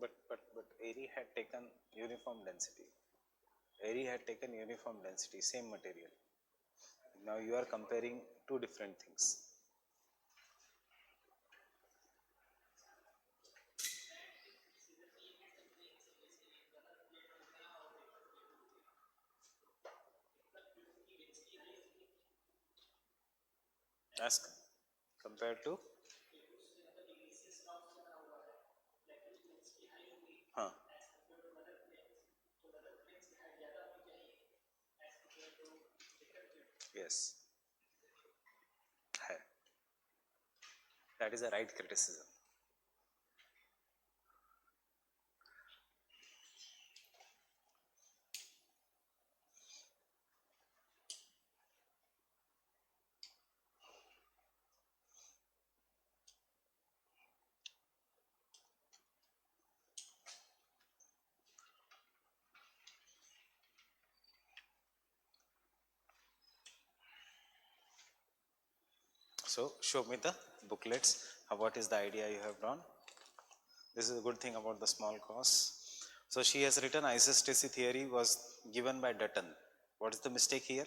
But Airy had taken uniform density. Airy had taken uniform density, same material. Now you are comparing two different things. Ask compared to huh. Yes, that is the right criticism. So show me the booklets. What is the idea you have drawn? This is a good thing about the small course. So she has written isostasy theory was given by Dutton. What is the mistake here?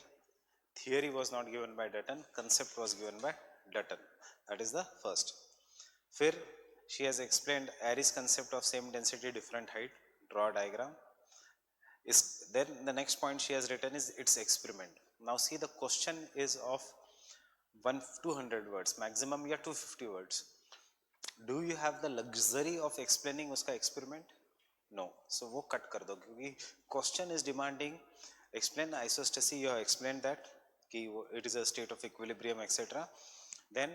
Theory was not given by Dutton, concept was given by Dutton. That is the first. Fir, she has explained Airy's concept of same density, different height. Draw a diagram. Then the next point she has written is its experiment. Now see, the question is of 200 words, maximum या 250 words. Do you have the luxury of explaining uska experiment? No. So वो cut कर दो, क्योंकि question is demanding explain isostasy. You have explained that कि it is a state of equilibrium etc. Then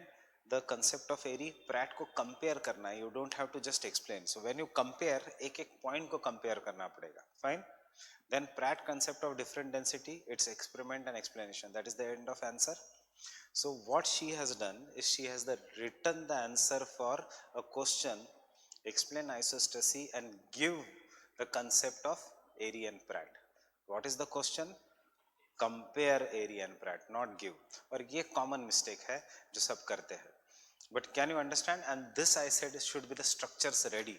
the concept of Airy Pratt को compare करना है. You don't have to just explain. So when you compare, एक एक point को compare करना पड़ेगा. Fine. Then Pratt concept of different density, its experiment and explanation. That is the end of answer. So what she has done is she has written the answer for a question, explain isostasy and give the concept of Airy and Pratt. What is the question? Compare Airy and Pratt, not give. और ये common mistake है जो सब करते हैं. But can you understand? And this I said should be the structures ready.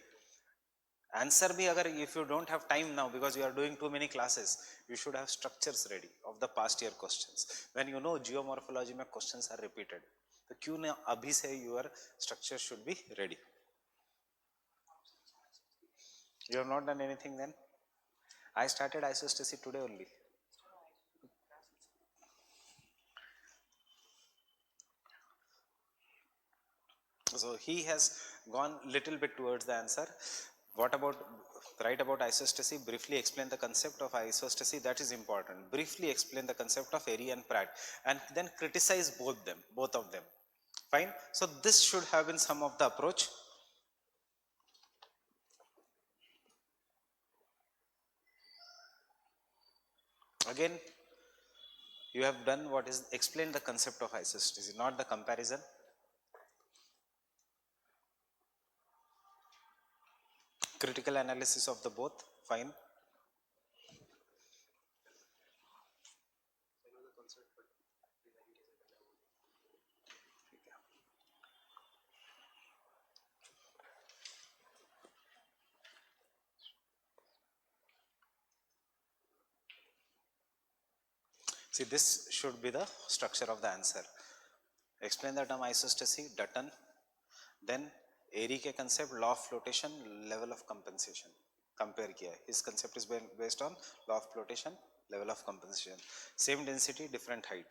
Answer bhi agar if you don't have time now because you are doing too many classes, you should have structures ready of the past year questions. When you know geomorphology mein questions are repeated, so kyun na abhi se your structure should be ready. You have not done anything then? I started isostasy today only. So he has gone little bit towards the answer. What about write about isostasy? Briefly explain the concept of isostasy. That is important. Briefly explain the concept of Airy and Pratt, and then criticize both of them. Fine. So this should have been some of the approach. Again, you have done what is explain the concept of isostasy, not the comparison. Critical analysis of the both. Fine. See, this should be the structure of the answer. Explain the term isostasy, Dutton. Then Airy के concept, law of flotation, level of compensation. Compare किया. His concept is based on law of flotation, level of compensation. Same density, different height.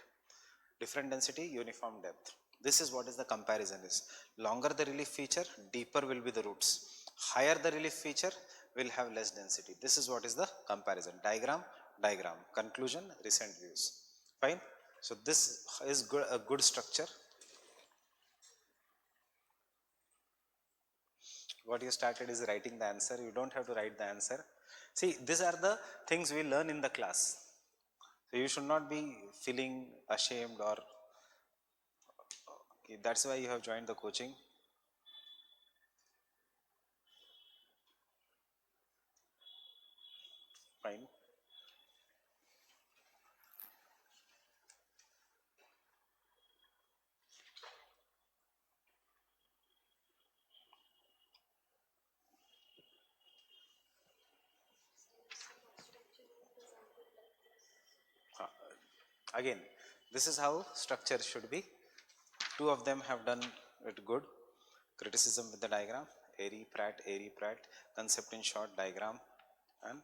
Different density, uniform depth. This is what is the comparison is. Longer the relief feature, deeper will be the roots. Higher the relief feature will have less density. This is what is the comparison. Diagram, diagram. Conclusion, recent views. Fine. So this is a good structure. What you started is writing the answer. You don't have to write the answer. See, these are the things we learn in the class. So you should not be feeling ashamed or okay, that's why you have joined the coaching. Fine. Again, This is how structure should be. Two of them have done it good. Criticism with the diagram, Airy Pratt, concept in short, diagram, and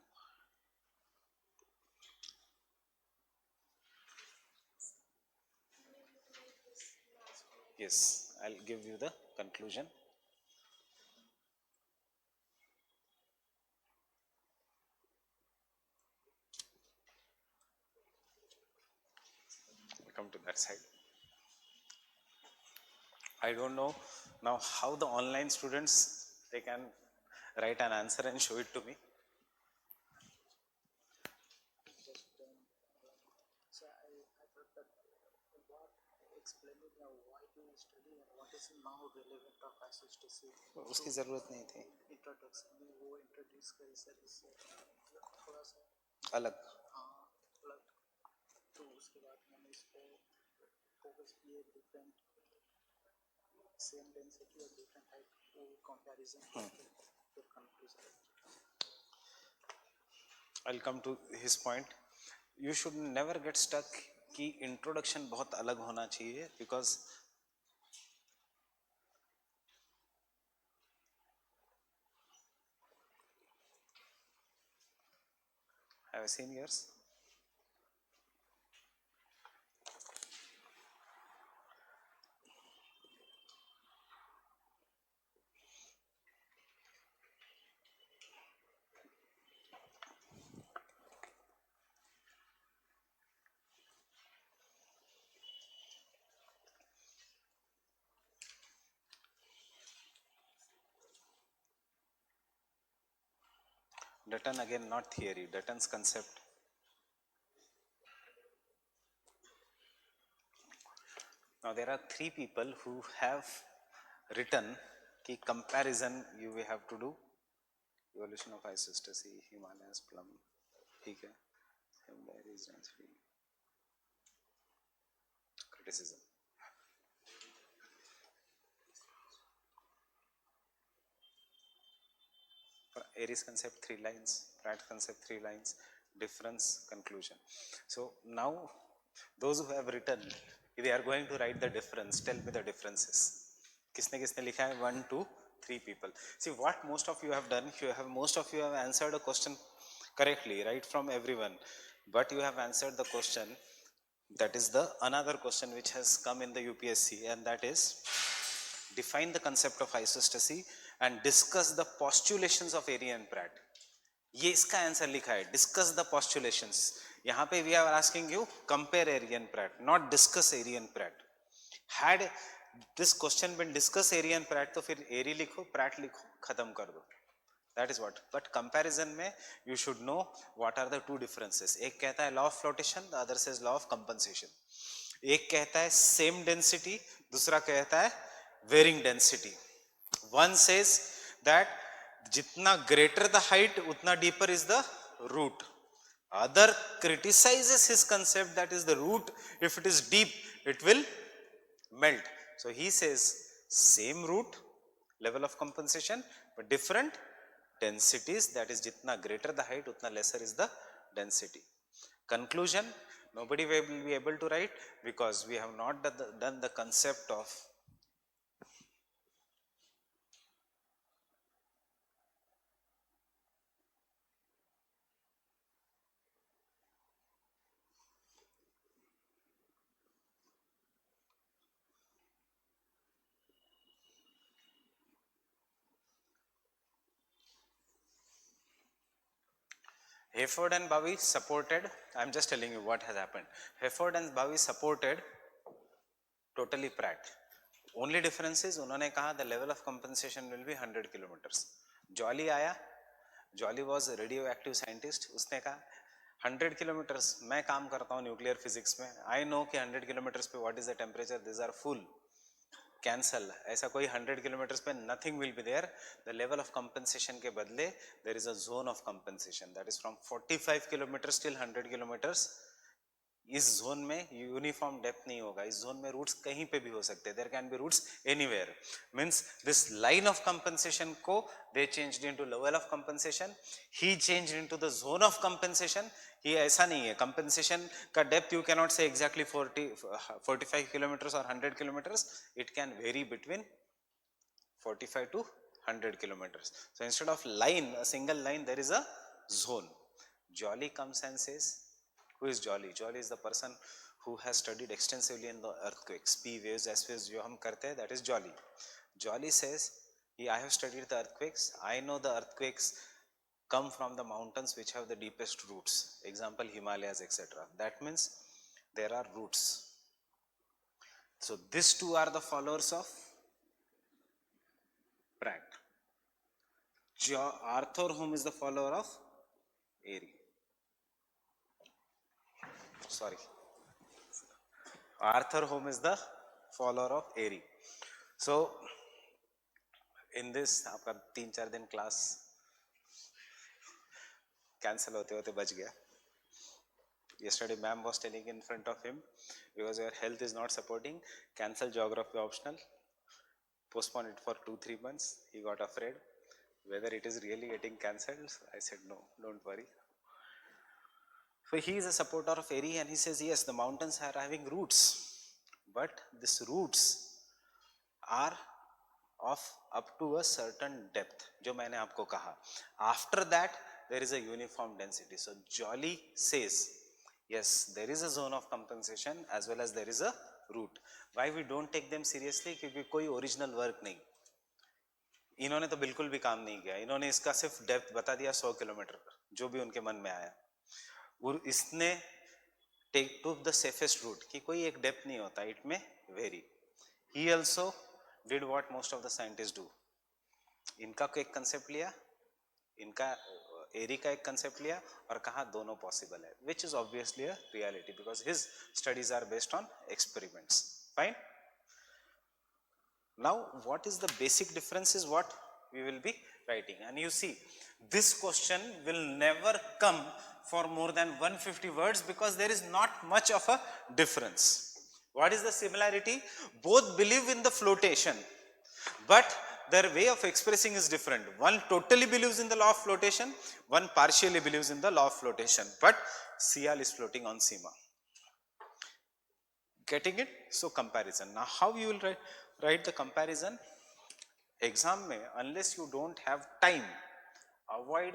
yes, I'll give you the conclusion. I'll come to that side. I don't know now how the online students, they can write an answer and show it to me. So I thought that what explaining why do you study and what is now relevant of ISSTC. उसकी जरूरत नहीं थी. Introduction में वो introduce करी sir, इससे थोड़ा सा अलग. हाँ अलग. तो उसके बाद मैंने इस पर फोकस किए, डिफरेंट सेम डेंसिटी और डिफरेंट हाइट को कंपैरिजन करके फिर conclusion. I'll come to his point. You should never get stuck कि introduction बहुत अलग होना चाहिए, because have you seen yours? Dutton again, not theory, Dutton's concept. Now there are three people who have written कि comparison you will have to do. Evolution of isostasy, Himalayas, plum, ठीक है, Himalayas density, criticism. Airy's concept 3 lines, Pratt concept 3 lines, difference, conclusion. So now those who have written, they are going to write the difference. Tell me the differences. किसने किसने लिखा है? 1, 2, 3 people. See what most of you have done. Most of you have answered a question correctly, right, from everyone. But you have answered the question. That is the another question which has come in the UPSC, and that is define the concept of isostasy and discuss the postulations of Airy and Pratt. ये इसका answer लिखा है, discuss the postulations. यहाँ पे we are asking you compare Airy and Pratt, not discuss Airy and Pratt. Had this question been discuss Airy and Pratt, तो फिर Airy लिखो, Pratt लिखो, खत्म कर दो. That is what. But comparison में you should know what are the two differences. एक कहता है law of flotation, the other says law of compensation. एक कहता है same density, दूसरा कहता है varying density. One says that जितना greater the height, उतना deeper is the root. Other criticizes his concept, that is the root, if it is deep, it will melt. So he says same root, level of compensation, but different densities, that is jitna greater the height, utna lesser is the density. Conclusion, nobody will be able to write because we have not done the concept of Hayford and Bowie supported. I am just telling you what has happened. Hayford and Bowie supported totally Pratt. Only difference is उन्होंने कहा the level of compensation will be 100 kilometers. Jolly आया, Jolly was a radioactive scientist. उसने कहा 100 kilometers. मैं काम करता हूँ nuclear physics में. I know कि 100 kilometers पे what is the temperature. These are full. Cancel. ऐसा कोई 100 kilometers पे nothing will be there. The level of compensation के बदले there is a zone of compensation, that is from 45 kilometers till 100 kilometers. इस zone में uniform depth नहीं होगा, इस जोन में रूट्स कहीं पे भी हो सकते हैं, there can be roots anywhere, means this line of compensation को they changed into level of compensation, he changed into the zone of compensation. ये ऐसा नहीं है, कंपनसेशन का depth you can not say exactly 45 kilometres और 100 kilometres, it can vary between 45 to 100 kilometers. So instead of line, a single line, there is a zone. Jolly comes and says, who is Jolly? Jolly is the person who has studied extensively in the earthquakes, P waves, S waves, जो हम करते हैं, that is Jolly. Jolly says, yeah, I have studied the earthquakes. I know the earthquakes come from the mountains which have the deepest roots. Example, Himalayas, etc. That means there are roots. So these two are the followers of Pratt. Arthur Holm is the follower of Airy. Sorry. Arthur Holm is the follower of Airy. So, in this, आपका 3-4 दिन class cancel होते होते बच गया. Yesterday, ma'am was telling in front of him, because your health is not supporting, cancel geography optional, postpone it for 2-3 months. He got afraid whether it is really getting cancelled. I said no, don't worry. So he is a supporter of Airy and he says yes, the mountains are having roots, but these roots are of up to a certain depth, जो मैंने आपको कहा. After that there is a uniform density. So Jolly says yes, there is a zone of compensation as well as there is a root. Why we don't take them seriously? क्योंकि कोई original work नहीं, इन्होंने तो बिल्कुल भी काम नहीं किया, इन्होंने इसका सिर्फ डेप्थ बता दिया 100 किलोमीटर का, जो भी उनके मन में आया, और इसने take to the safest route कि कोई एक डेप्थ नहीं होता, इट में very. He also did what most of the scientist do, इनका एक कंसेप्ट लिया, इनका एरी का एक कंसेप्ट लिया और कहा दोनों पॉसिबल है, which is obviously a reality because his studies are based on experiments. Fine. Now what is the basic difference is what we will be writing, and you see this question will never come for more than 150 words because there is not much of a difference. What is the similarity? Both believe in the flotation, but their way of expressing is different. One totally believes in the law of flotation, one partially believes in the law of flotation, but Sial is floating on Sima. Getting it? So comparison. Now how you will write the comparison? Exam में unless you don't have time, avoid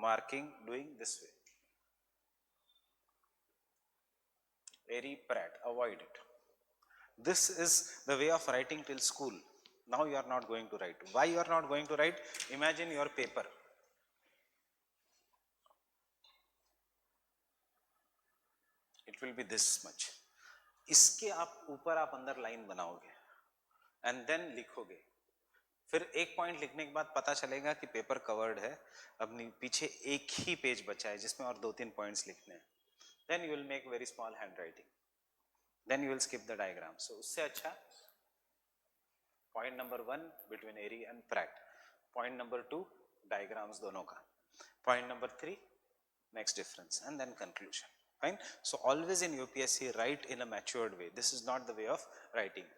marking doing this way. Airy, Pratt, avoid it. This is the way of writing till school. Now you are not going to write. Why you are not going to write? Imagine your paper. It will be this much. इसके आप ऊपर आप अंदर line बनाओगे and then लिखोगे, फिर एक point लिखने के बाद पता चलेगा कि पेपर कवर्ड है, अब पीछे एक ही पेज बचा है जिसमें और 2-3 पॉइंट्स लिखने हैं. Then you will make very small handwriting, then you will skip the diagram. So उससे अच्छा point number 1 between Airy and Pratt, point number 2 diagrams दोनों का, point number 3 next difference and then conclusion. Fine. So always in UPSC write in a matured way. This is not the way of writing.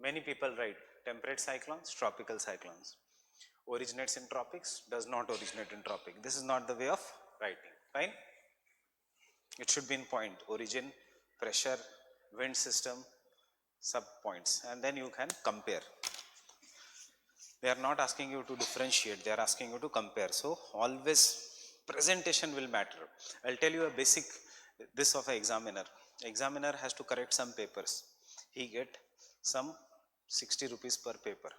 Many people write temperate cyclones, tropical cyclones. Originates in tropics, does not originate in tropic. This is not the way of writing. Fine. It should be in point, origin, pressure, wind system, sub points, and then you can compare. They are not asking you to differentiate, they are asking you to compare. So always presentation will matter. I'll tell you a basic this of an examiner. Examiner has to correct some papers. He get some 60 rupees per paper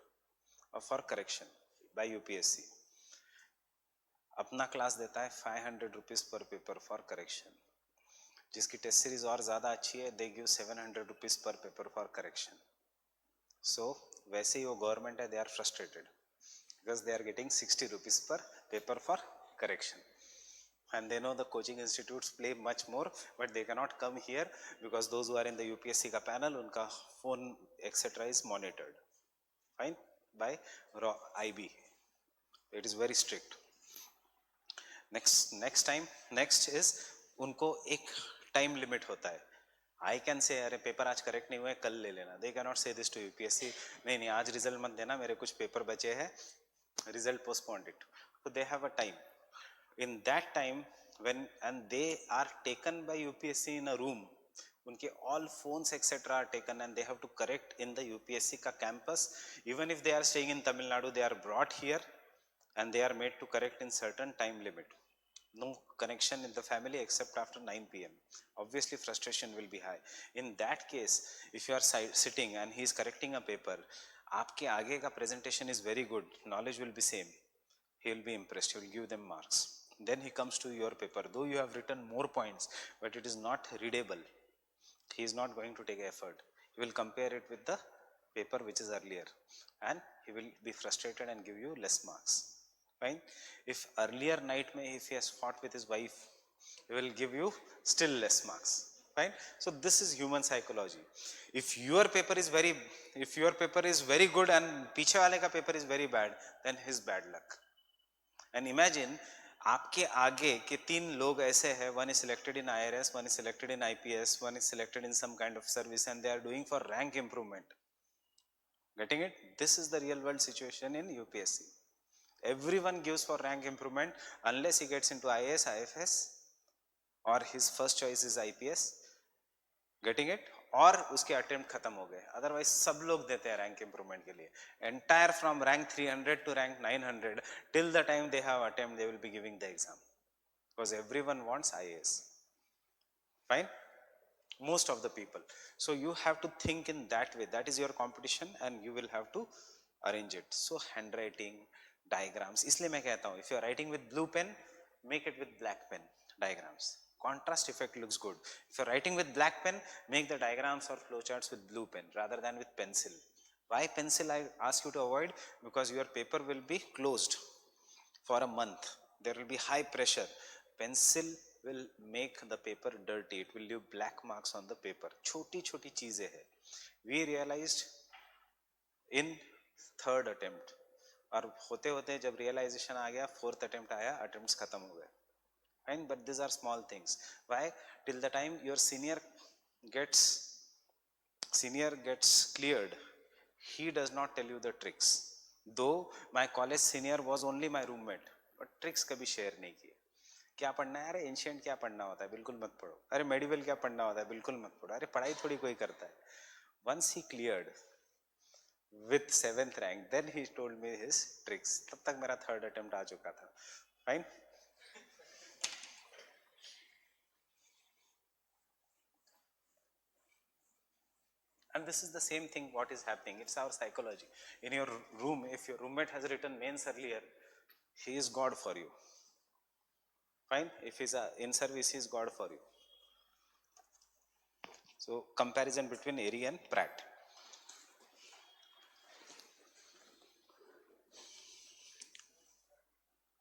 for correction by UPSC. अपना class देता है 500 rupees per paper for correction. जिसकी test series और ज़्यादा अच्छी है, they give 700 rupees per paper for correction. So वैसे ही वो गवर्नमेंट है, they are frustrated because they are getting 60 rupees per paper for correction. And they know the coaching institutes play much more, but they cannot come here because those who are in the UPSC का panel, उनका phone etc. is monitored. Fine, by IB. It is very strict. Next is उनको एक time limit होता है. I can say अरे paper आज correct नहीं हुए कल ले लेना. They cannot say this to UPSC. नहीं नहीं आज रिजल्ट मत देना, मेरे कुछ पेपर बचे हैं, result postponed it. So they have a time. In that time when and they are taken by UPSC in a room, उनके all phones etc are taken and they have to correct in the UPSC का campus. Even if they are staying in Tamil Nadu, they are brought here and they are made to correct in certain time limit. No connection in the family except after 9 p.m. Obviously frustration will be high. In that case, if you are sitting and he is correcting a paper, आपके आगे का presentation is very good, knowledge will be same, he will be impressed, he will give them marks. Then he comes to your paper, though you have written more points, but it is not readable, he is not going to take effort. He will compare it with the paper which is earlier and he will be frustrated and give you less marks. Fine. If earlier night if he has fought with his wife, he will give you still less marks. Fine. So this is human psychology. If your paper is very good and पीछे वाले का paper is very bad, then his bad luck. And imagine आपके आगे के 3 लोग ऐसे हैं, one is selected in IRS, one is selected in IPS, one is selected in some kind of service and they are doing for rank improvement. Getting it? This is the real world situation in UPSC. Everyone gives for rank improvement unless he gets into IAS, IFS or his first choice is IPS. Getting it? और उसके attempt खत्म हो गए. Otherwise सब लोग देते हैं rank improvement के लिए. Entire from rank 300 to rank 900 till the time they have attempt they will be giving the exam because everyone wants IAS. Fine. Most of the people. So you have to think in that way. That is your competition and you will have to arrange it. So handwriting, diagrams. इसलिए मैं कहता हूँ, if you are writing with blue pen, make it with black pen. Diagrams. Contrast effect looks good. If you are writing with black pen, make the diagrams or flowcharts with blue pen rather than with pencil. Why pencil I ask you to avoid? Because your paper will be closed for a month. There will be high pressure. Pencil will make the paper dirty. It will leave black marks on the paper. छोटी छोटी चीजें हैं. We realized in 3rd attempt. और होते होते जब realization आ गया 4th attempt आया, attempts खत्म हो गए. Fine, but these are small things. Why? Till the time your senior gets cleared, he does not tell you the tricks. Though my college senior was only my roommate, but tricks कभी share नहीं किए. क्या पढ़ना है? अरे ancient क्या पढ़ना होता है? बिल्कुल मत पढ़ो. अरे मेडिवल क्या पढ़ना होता है? बिल्कुल मत पढ़ो. अरे पढ़ाई थोड़ी कोई करता है. Once he cleared with 7th rank, then he told me his tricks. तब तक मेरा 3rd attempt आ चुका था. Fine. And this is the same thing what is happening. It's our psychology. In your room, if your roommate has written mains earlier, he is God for you. Fine. If he's in service, he is God for you. So comparison between Airy and Pratt.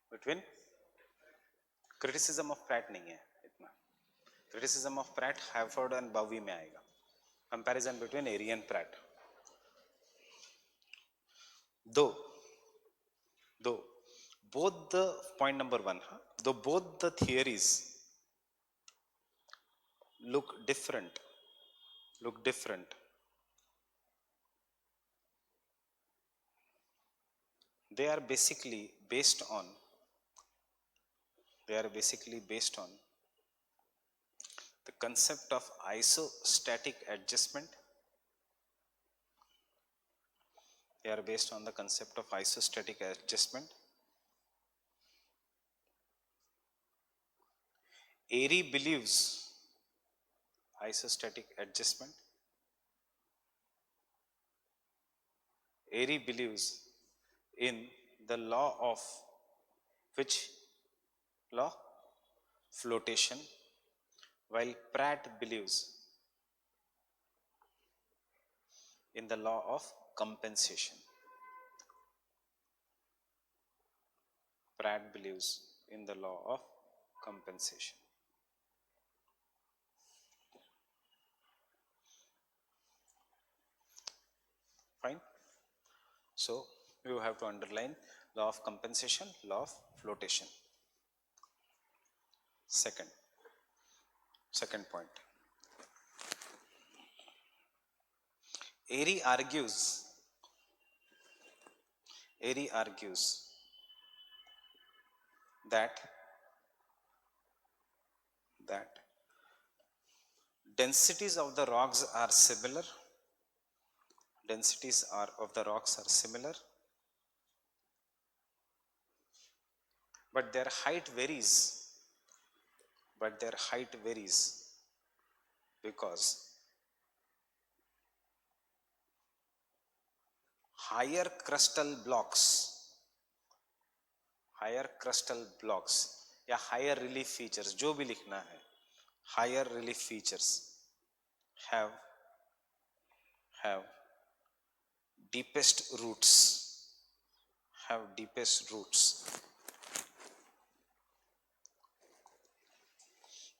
Between criticism of Pratt नहीं है इतना. Criticism of Pratt, Haverford and Bowie में आएगा. Comparison between Airy and Pratt. Though both the point number 1, though both the theories look different, they are basically based on the concept of isostatic adjustment. They are based on the concept of isostatic adjustment. Airy believes isostatic adjustment. Airy believes in the law of which law? Flotation, while Pratt believes in the law of compensation. Pratt believes in the law of compensation. Fine. So you have to underline law of compensation, law of flotation. Second point. Airy argues that densities of the rocks are similar. But their height varies. Because higher crustal blocks या higher relief features, जो भी लिखना है, higher relief features have deepest roots.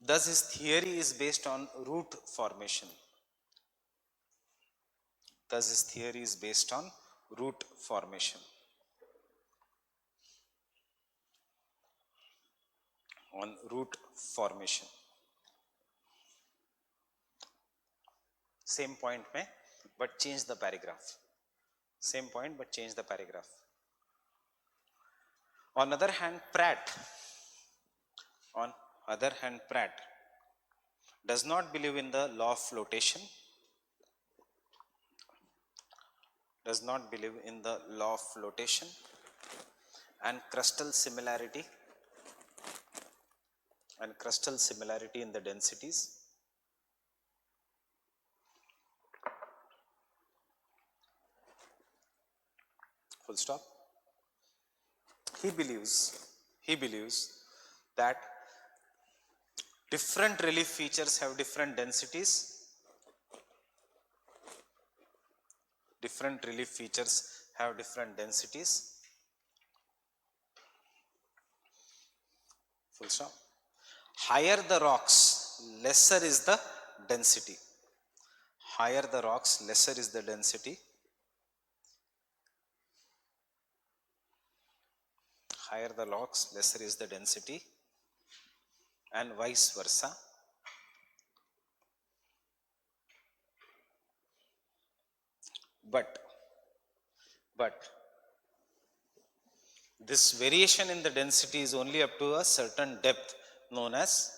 Thus, his theory is based on root formation. Same point में, but change the paragraph. On other hand, Pratt does not believe in the law of flotation. And crustal similarity in the densities. Full stop. He believes that different relief features have different densities. Full stop. Higher the rocks, lesser is the density. And vice versa. But this variation in the density is only up to a certain depth, known as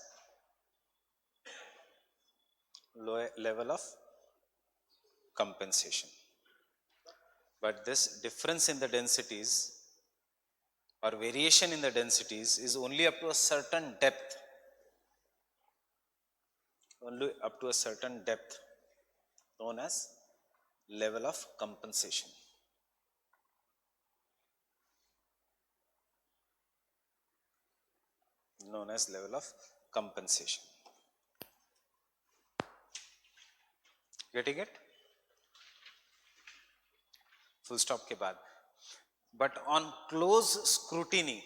level of compensation. But this difference in the densities or variation in the densities is only up to a certain depth. Known as level of compensation. Getting it? Full stop के बाद. But on close scrutiny,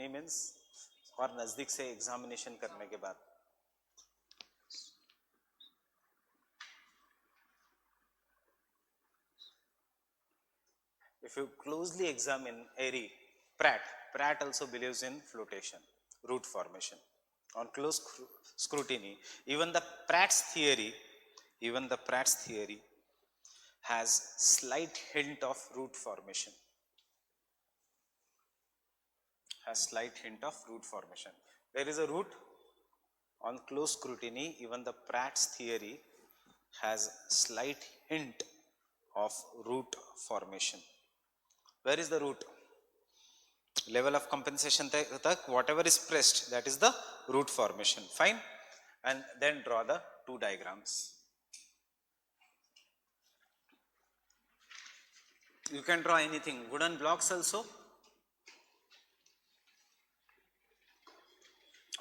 means और नजदीक से examination करने के बाद, if you closely examine Airy, Pratt also believes in flotation, root formation. On close scrutiny, even the Pratt's theory has slight hint of root formation. There is a root. On close scrutiny, even the Pratt's theory has slight hint of root formation. Where is the root? Level of compensation tak, whatever is pressed, that is the root formation. Fine. And then draw the two diagrams. You can draw anything, wooden blocks also,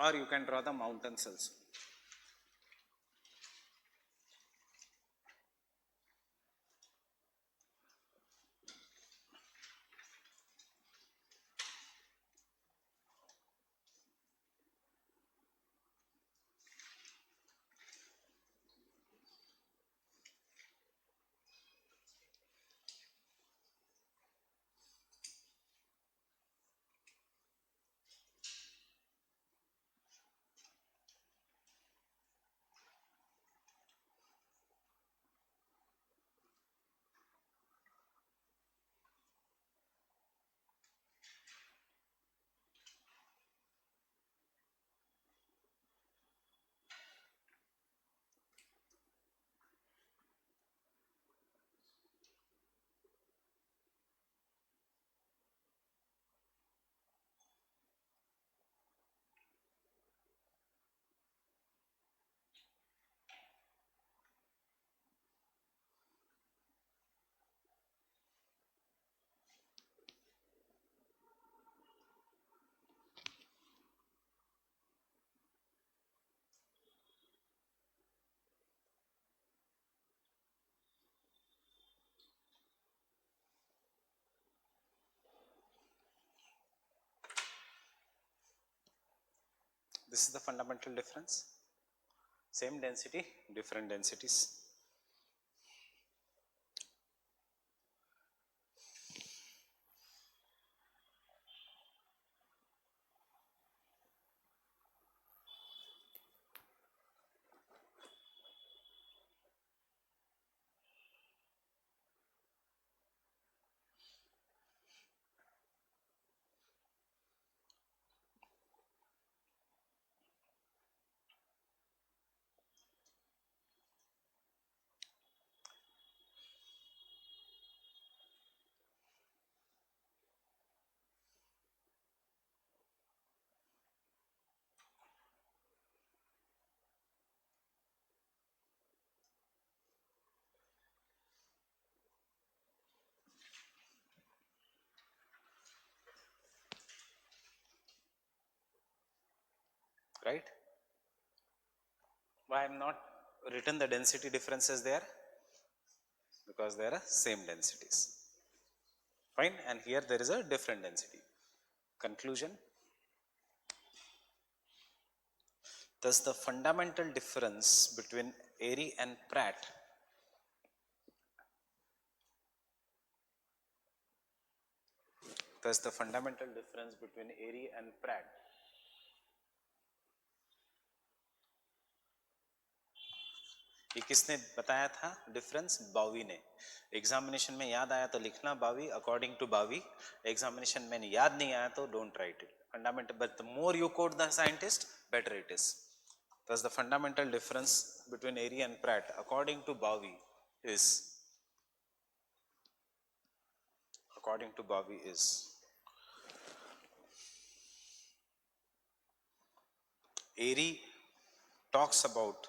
or you can draw the mountains also. This is the fundamental difference. Same density, different densities. Right? Why I am not written the density differences there? Because there are same densities. Fine, and here there is a different density. Conclusion. Thus the fundamental difference between Airy and Pratt ये किसने बताया था difference? बावी ने. Examination में याद आया तो लिखना बावी, अकॉर्डिंग टू बावी. एग्जामिनेशन में याद नहीं आया तो don't write it. Fundamental, but the more you quote the scientist better it is. Thus the fundamental difference between Airy and Pratt according to Bowie is Airy talks about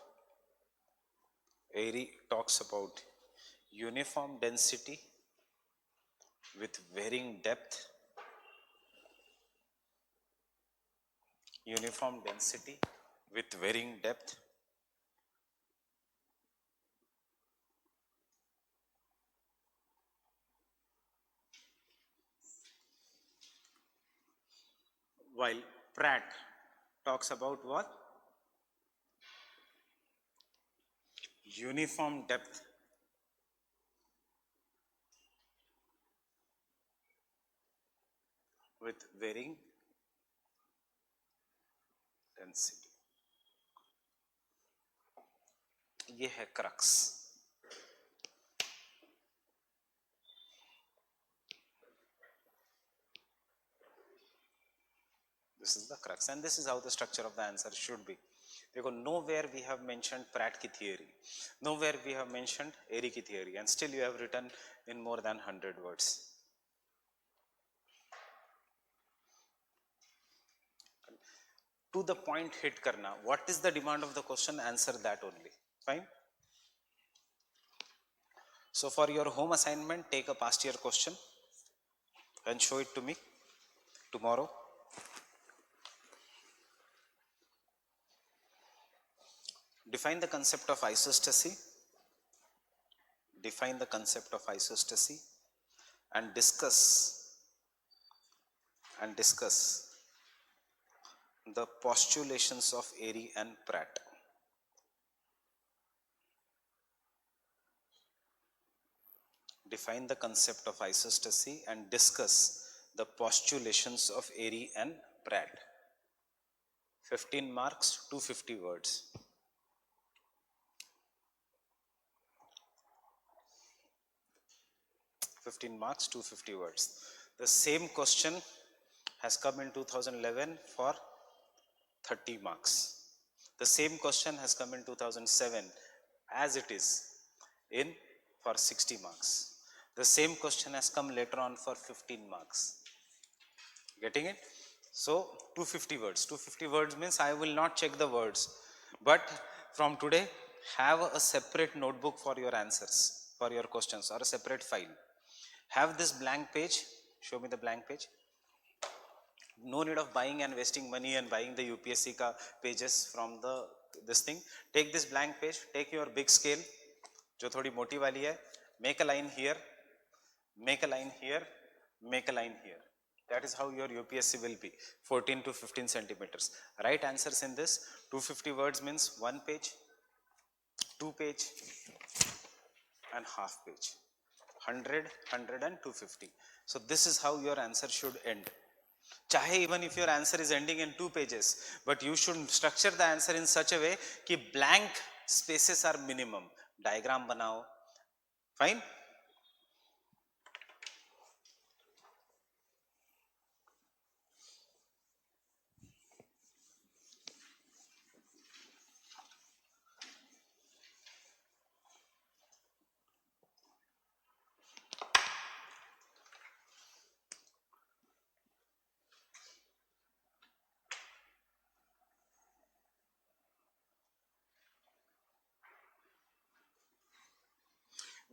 uniform density with varying depth, while Pratt talks about what? Uniform depth with varying density. ये है crux. This is the crux, and this is how the structure of the answer should be. देखो, nowhere we have mentioned Pratt की theory, nowhere we have mentioned Airy की theory, and still you have written in more than 100 words. To the point hit करना. What is the demand of the question? Answer that only. Fine. So for your home assignment, take a past year question and show it to me tomorrow. Define the concept of isostasy. And discuss the postulations of Airy and Pratt. Define the concept of isostasy and discuss the postulations of Airy and Pratt. 15 marks, 250 words. The same question has come in 2011 for 30 marks. The same question has come in 2007 as it is in for 60 marks. The same question has come later on for 15 marks. Getting it? So 250 words. 250 words means I will not check the words, but from today have a separate notebook for your answers, for your questions, or a separate file. Have this blank page. Show me the blank page. No need of buying and wasting money and buying the UPSC ka pages from the this thing. Take this blank page, take your big scale जो थोड़ी मोटी वाली है, make a line here, make a line here, make a line here. That is how your UPSC will be, 14 to 15 centimeters. Right answers in this, 250 words means 1 page, 2 page and half page, 100, 100 and 250. So this is how your answer should end. Chahe even if your answer is ending in 2 pages, but you should structure the answer in such a way ki blank spaces are minimum. Diagram banao, fine.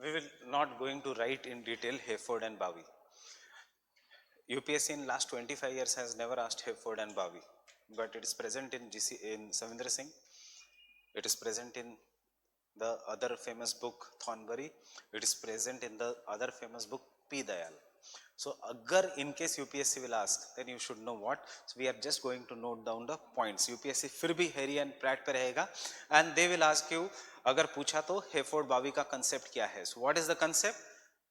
We will not going to write in detail Hayford and Bowie. UPSC in last 25 years has never asked Hayford and Bowie, but it is present in in Savindra Singh. It is present in the other famous book Thornbury. It is present in the other famous book P. Dayal. So, agar in case UPSC will ask, then you should know what. So, we are just going to note down the points. UPSC फिर भी Harry and Pratt पे रहेगा, and they will ask you, अगर पूछा तो Hayford Bowie का concept क्या है? So, what is the concept?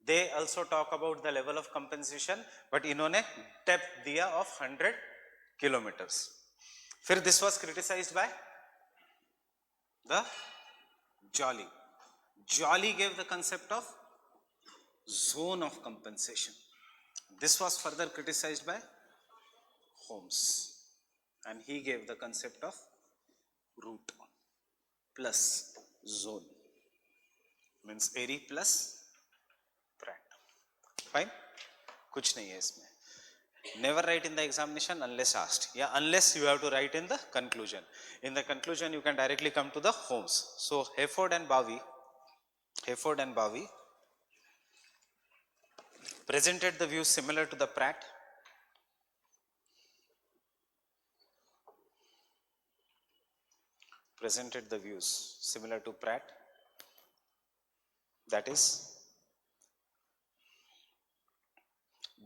They also talk about the level of compensation, but इन्होंने depth दिया of 100 kilometers. फिर this was criticized by the Jolly. Jolly gave the concept of zone of compensation. This was further criticized by Holmes, and he gave the concept of root plus zone, means Airy plus Pratt. Fine, kuch nahi hai isme. Never write in the examination unless asked. Yeah, unless you have to write in the conclusion. In the conclusion, you can directly come to the Holmes. So Hayford and Bowie presented the views similar to the Pratt. Presented the views similar to Pratt. That is,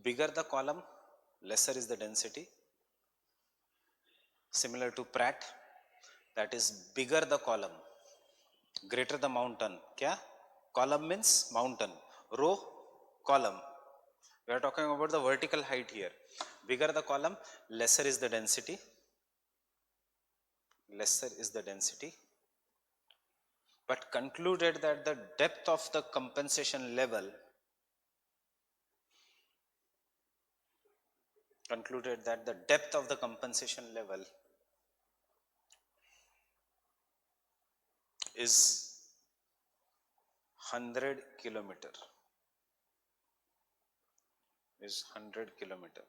bigger the column, lesser is the density. Similar to Pratt, that is, bigger the column, greater the mountain. Kya? Column means mountain, row, column. We are talking about the vertical height here. Bigger the column, lesser is the density. Lesser is the density. But concluded that the depth of the compensation level is 100 kilometer. Is 100 kilometer.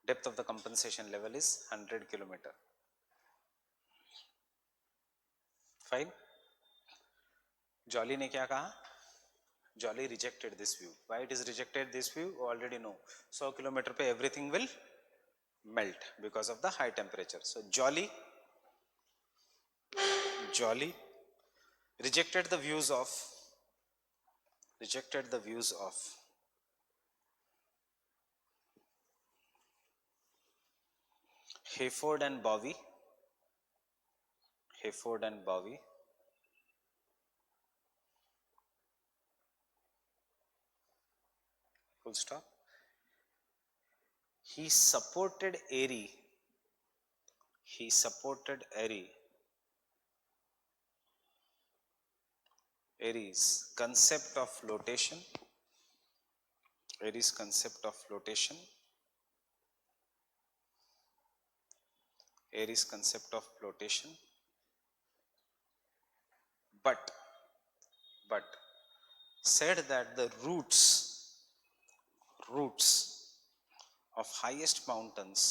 Depth of the compensation level is 100 kilometer. Fine. Jolly ने क्या कहा? Jolly rejected this view. Why it is rejected this view? Already know. 100 kilometer पे everything will melt because of the high temperature. So Jolly rejected the views of Hayford and Bowie. Full stop. He supported Airy's concept of flotation. But said that the roots of highest mountains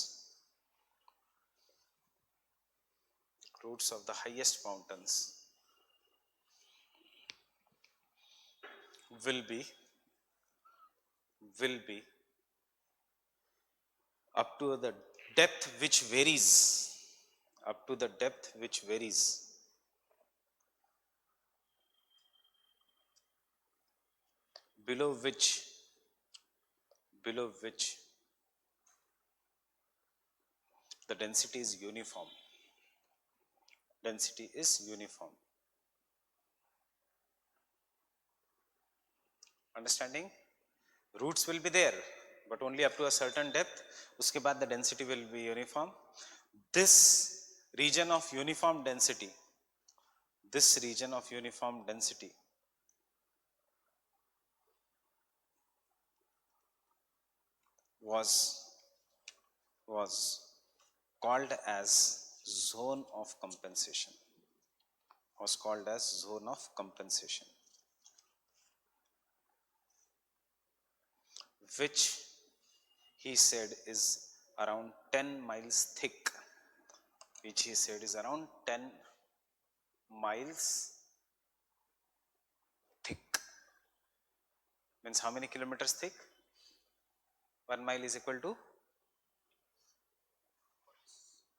will be up to the depth which varies below which the density is uniform. Density is uniform. Understanding? Roots will be there, but only up to a certain depth. Uske baad the density will be uniform. This region of uniform density, was called as zone of compensation. Which he said is around 10 miles thick. Means how many kilometers thick? 1 mile is equal to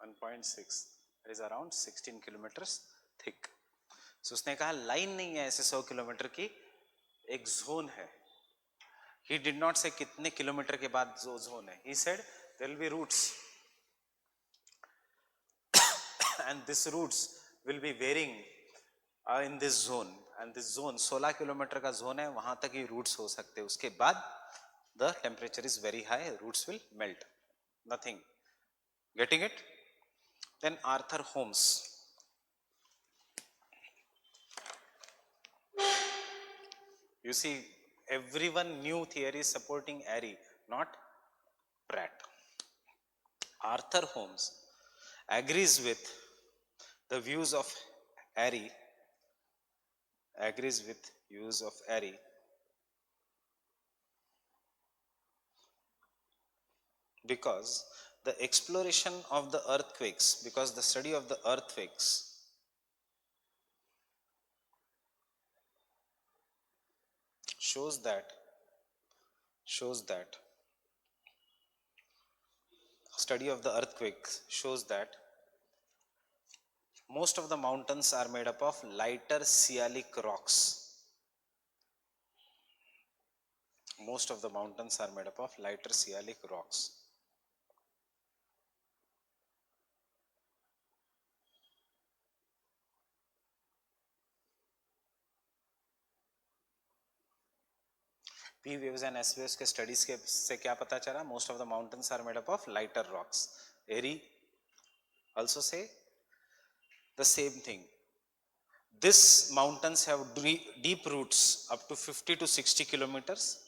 1.6. That is around 16 kilometers thick. So उसने कहा line नहीं है ऐसे 100 kilometre की, एक zone है. He did not say कितने kilometre के बाद जो जोन है. He said there will be roots and these roots will be varying in this zone, and this zone 16 kilometre का जोन है, वहां तक ही roots हो सकते हैं. उसके बाद the temperature is very high, roots will melt. Nothing. Getting it? Then Arthur Holmes. You see, everyone new theory supporting Airy, not Pratt. Arthur Holmes agrees with the views of Airy, because the exploration of the earthquakes, because the study of the earthquakes shows that study of the earthquakes shows that most of the mountains are made up of lighter sialic rocks. Most of the mountains are made up of lighter sialic rocks. P waves and S waves के studies के से क्या पता चला? Most of the mountains are made up of lighter rocks. Airy also say the same thing. These mountains have deep roots up to 50 to 60 kilometers.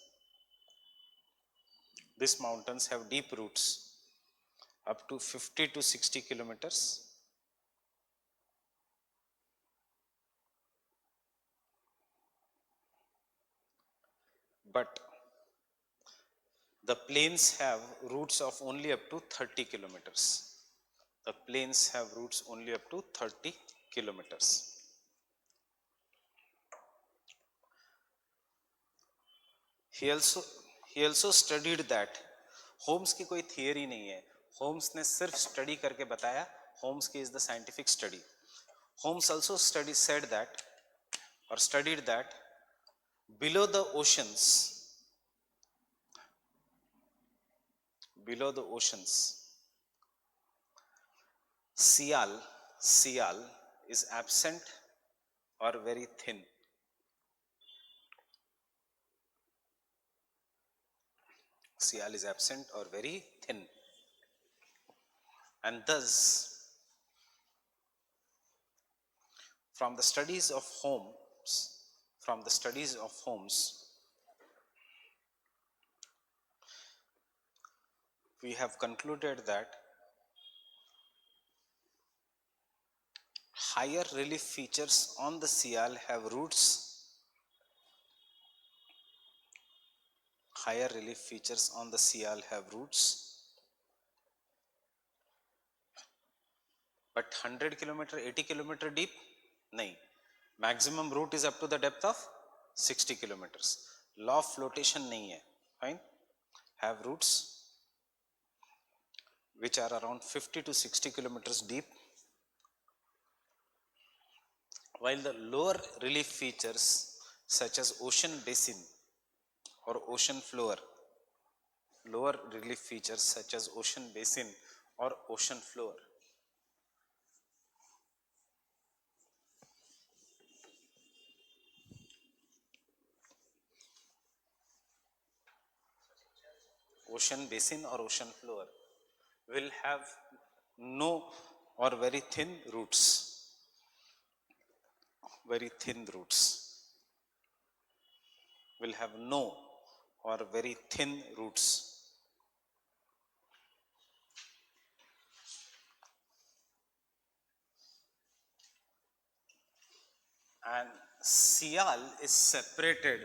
These mountains have deep roots up to 50 to 60 kilometers. But the plains have roots of only up to 30 kilometers. The plains have roots only up to 30 kilometers. He also studied that. Holmes की कोई theory नहीं है. Holmes ने सिर्फ study करके बताया. Holmes की is the scientific study. Holmes also studied that below the oceans, Sial is absent or very thin. Sial is absent or very thin. And thus, from the studies of Holmes, we have concluded that higher relief features on the Sial have roots. Higher relief features on the Sial have roots. But 100 kilometer, 80 kilometer deep? नहीं. Maximum root is up to the depth of 60 kilometers. Law of flotation नहीं है. Fine? Have roots which are around 50 to 60 kilometers deep, while the lower relief features such as ocean basin or ocean floor, lower relief features such as ocean basin or ocean floor. Ocean basin or ocean floor will have no or very thin roots, very thin roots, will have no or very thin roots. And Sial is separated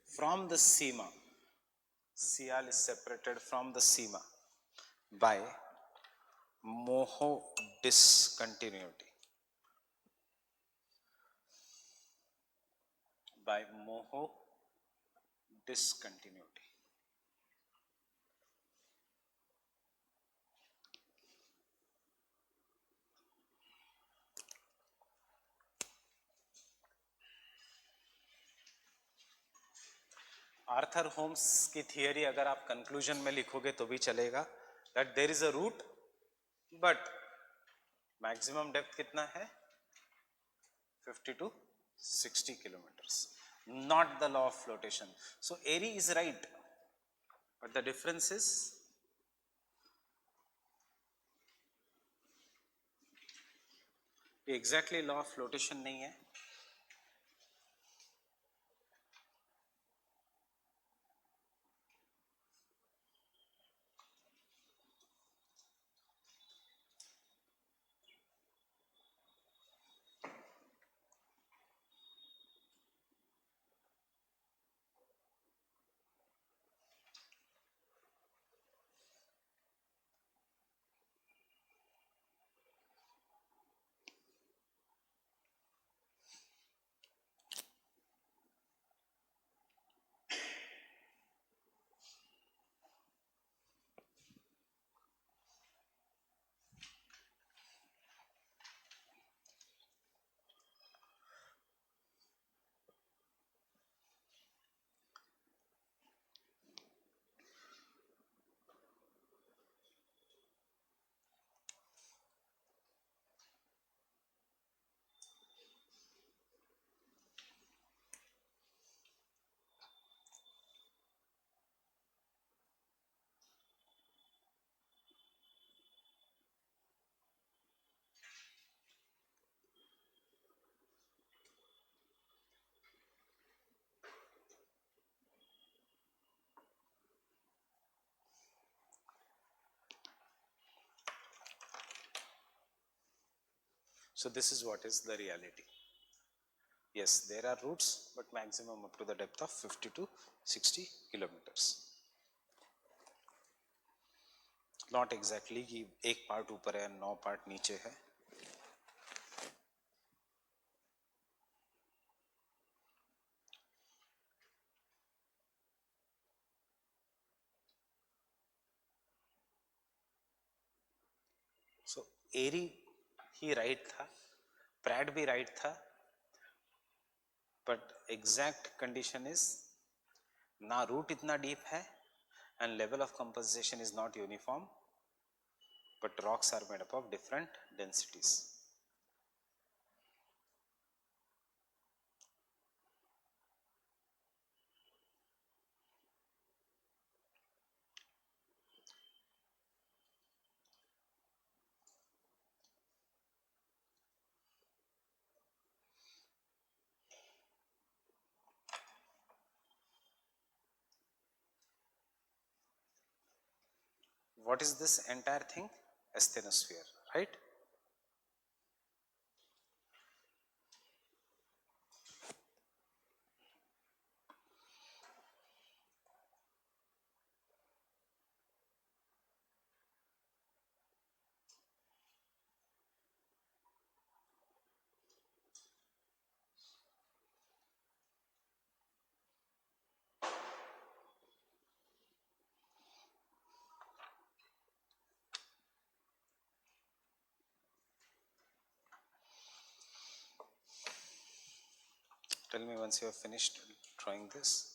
from the Sima. Sial is separated from the Sima by Moho discontinuity. By Moho discontinuity. Arthur Holmes की theory अगर आप conclusion में लिखोगे तो भी चलेगा, that there is a root but maximum depth कितना है 50 to 60 kilometers, not the law of flotation. So Airy is right, but the difference is exactly law of flotation नहीं है. So this is what is the reality. Yes, there are routes, but maximum up to the depth of 50 to 60 kilometers. Not exactly कि एक part ऊपर है 9 part नीचे है. So Airy ही right था, प्रैड भी राइट था, बट एग्जैक्ट कंडीशन इज ना रूट इतना डीप है and level of composition is not uniform, but rocks are made up of different densities. What is this entire thing? Asthenosphere, right? Tell me once you have finished drawing this.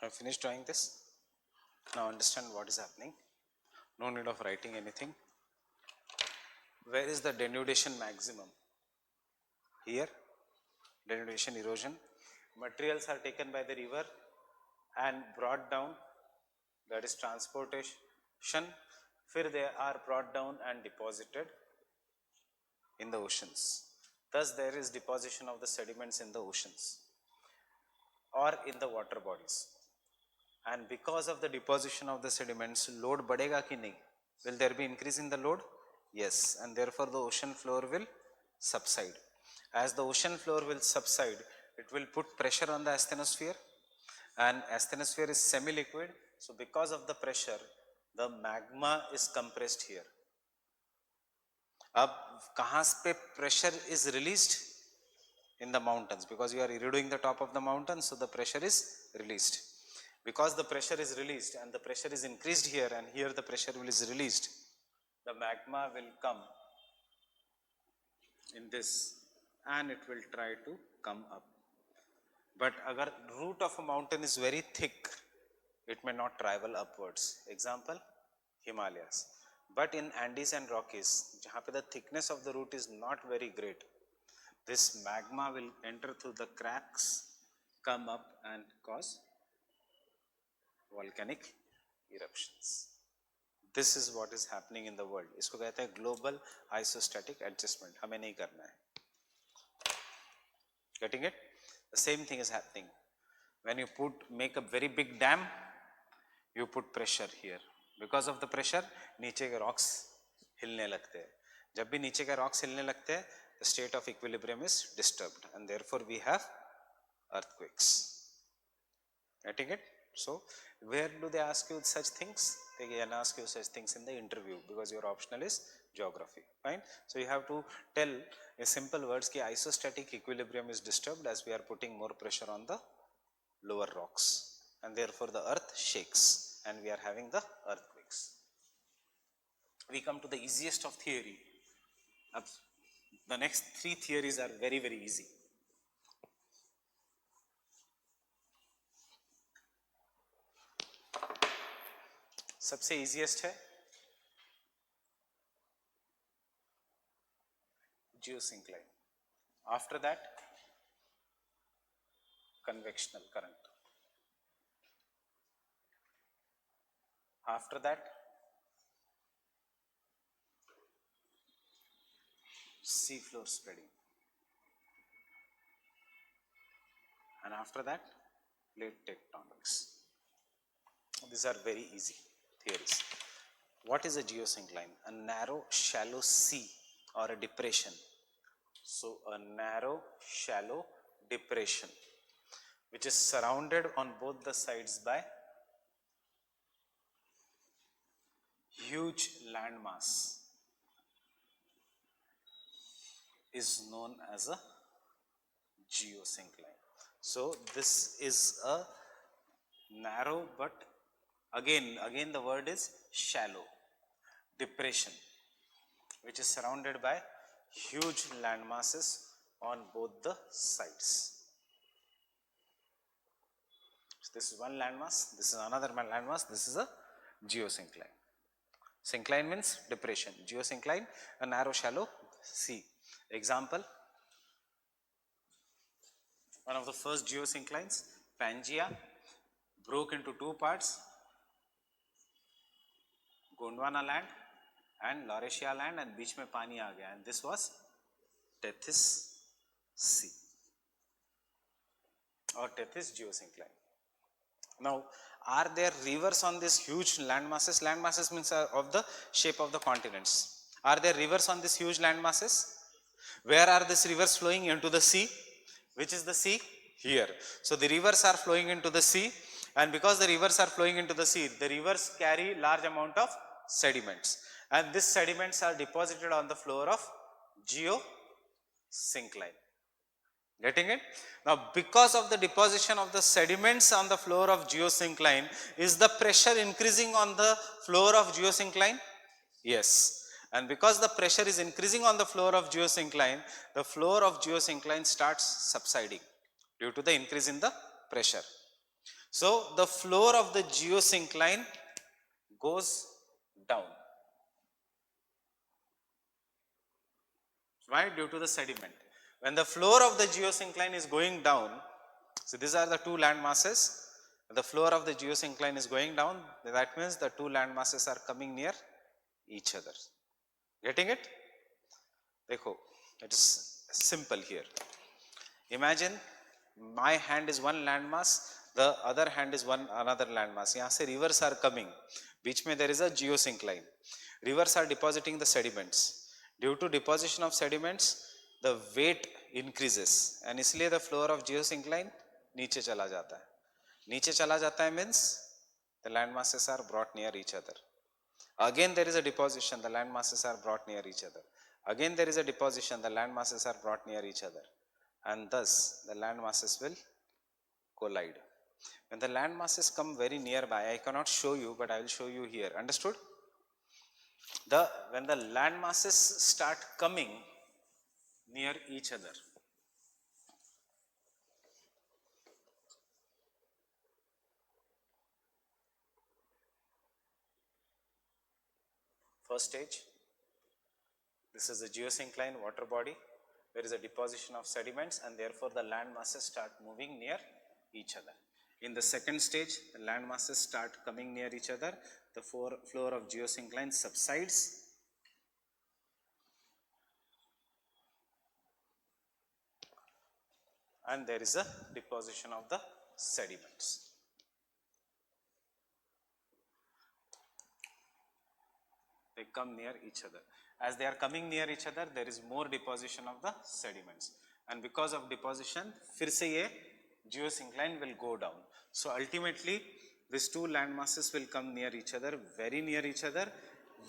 I finished drawing this. Now understand what is happening. No need of writing anything. Where is the denudation maximum? Here, denudation erosion. Materials are taken by the river and brought down, that is transportation. फिर they are brought down and deposited in the oceans. Thus there is deposition of the sediments in the oceans or in the water bodies. And because of the deposition of the sediments, load badega ki nahi? Will there be increase in the load? Yes, and therefore the ocean floor will subside. As the ocean floor will subside, it will put pressure on the asthenosphere, and asthenosphere is semi-liquid. So because of the pressure, the magma is compressed here. अब कहाँ पे pressure is released? In the mountains, because you are eroding the top of the mountain, so the pressure is released. Because the pressure is released and the pressure is increased here, and here the pressure is released, the magma will come in this and it will try to come up. But agar root of a mountain is very thick, it may not travel upwards. Example, Himalayas. But in Andes and Rockies, jahan pe the thickness of the root is not very great, this magma will enter through the cracks, come up and cause volcanic eruptions. This is what is happening in the world. इसको कहते हैं global isostatic adjustment. हमें नहीं करना है. Getting it? The same thing is happening. When you make a very big dam, you put pressure here. Because of the pressure, नीचे के rocks हिलने लगते हैं. जब भी नीचे के rocks हिलने लगते हैं, the state of equilibrium is disturbed, and therefore we have earthquakes. Getting it? So where do they ask you such things? They can ask you such things in the interview, because your optional is geography. Fine. So you have to tell in simple words that isostatic equilibrium is disturbed as we are putting more pressure on the lower rocks, and therefore the earth shakes and we are having the earthquakes. We come to the easiest of theory. The next three theories are very, very easy. सबसे easiest है geosyncline. After that, convectional current. After that, sea floor spreading. And after that, plate tectonics. These are very easy theories. What is a geosyncline? A narrow, shallow sea or a depression. So a narrow, shallow depression which is surrounded on both the sides by huge landmass is known as a geosyncline. So this is a narrow, but again the word is shallow depression which is surrounded by huge land masses on both the sides. So this is one landmass, this is another landmass, this is a geosyncline. Syncline means depression, geosyncline a narrow shallow sea. Example, one of the first geosynclines, Pangaea, broke into two parts, Gondwana land and Laurasia land, and बीच में पानी आ गया, and this was Tethys Sea or Tethys geosyncline. Now, are there rivers on these huge land masses? Land masses means of the shape of the continents. Are there rivers on these huge land masses? Where are these rivers flowing? Into the sea. Which is the sea? Here. So the rivers are flowing into the sea, and because the rivers are flowing into the sea, the rivers carry large amount of sediments, and these sediments are deposited on the floor of geosyncline. Getting it? Now, because of the deposition of the sediments on the floor of geosyncline, is the pressure increasing on the floor of geosyncline? Yes. And because the pressure is increasing on the floor of geosyncline, the floor of geosyncline starts subsiding due to the increase in the pressure. So the floor of the geosyncline goes down. Why? Due to the sediment. When the floor of the geosyncline is going down, so these are the two land masses, the floor of the geosyncline is going down, that means the two land masses are coming near each other. Getting it? Dekho, it is simple here. Imagine my hand is one landmass, the other hand is another landmass. यहाँ से rivers are coming, बीच में there is a geosyncline. Rivers are depositing the sediments. Due to deposition of sediments, the weight increases and इसलिए the floor of geosyncline नीचे चला जाता है. नीचे चला जाता है means the land masses are brought near each other. Again there is a deposition, the land masses are brought near each other. Again there is a deposition, the land masses are brought near each other. And thus the land masses will collide. When the land masses come very nearby, I cannot show you, but I will show you here. Understood? When the land masses start coming near each other, first stage, this is the geosyncline water body. There is a deposition of sediments and therefore the land masses start moving near each other. In the second stage, the land masses start coming near each other. The floor of geosyncline subsides. And there is a deposition of the sediments. They come near each other. As they are coming near each other, there is more deposition of the sediments. And because of deposition, फिर से ये geosyncline will go down. So ultimately, these two land masses will come near each other, very near each other.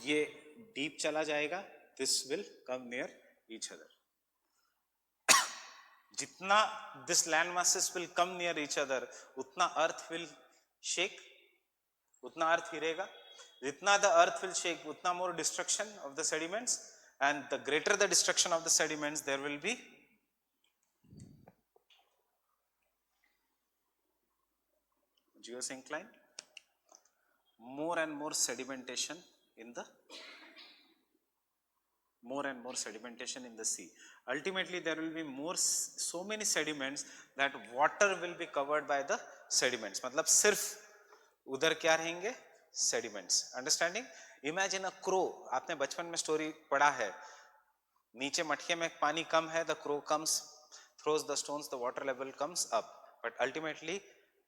ये deep चला जाएगा. This will come near each other. जितना this land masses will come near each other, उतना earth will shake, उतना earth हिलेगा. जितना the earth will shake, उतना more destruction of the sediments, and the greater the destruction of the sediments, there will be geosyncline, more and more sedimentation in the sea. Ultimately, there will be so many sediments that water will be covered by the sediments. मतलब सिर्फ उधर क्या रहेंगे? Sediments. Understanding? Imagine a crow. आपने बचपन में story पढ़ा है. नीचे मटके में पानी कम है, the crow comes, throws the stones, the water level comes up. But ultimately,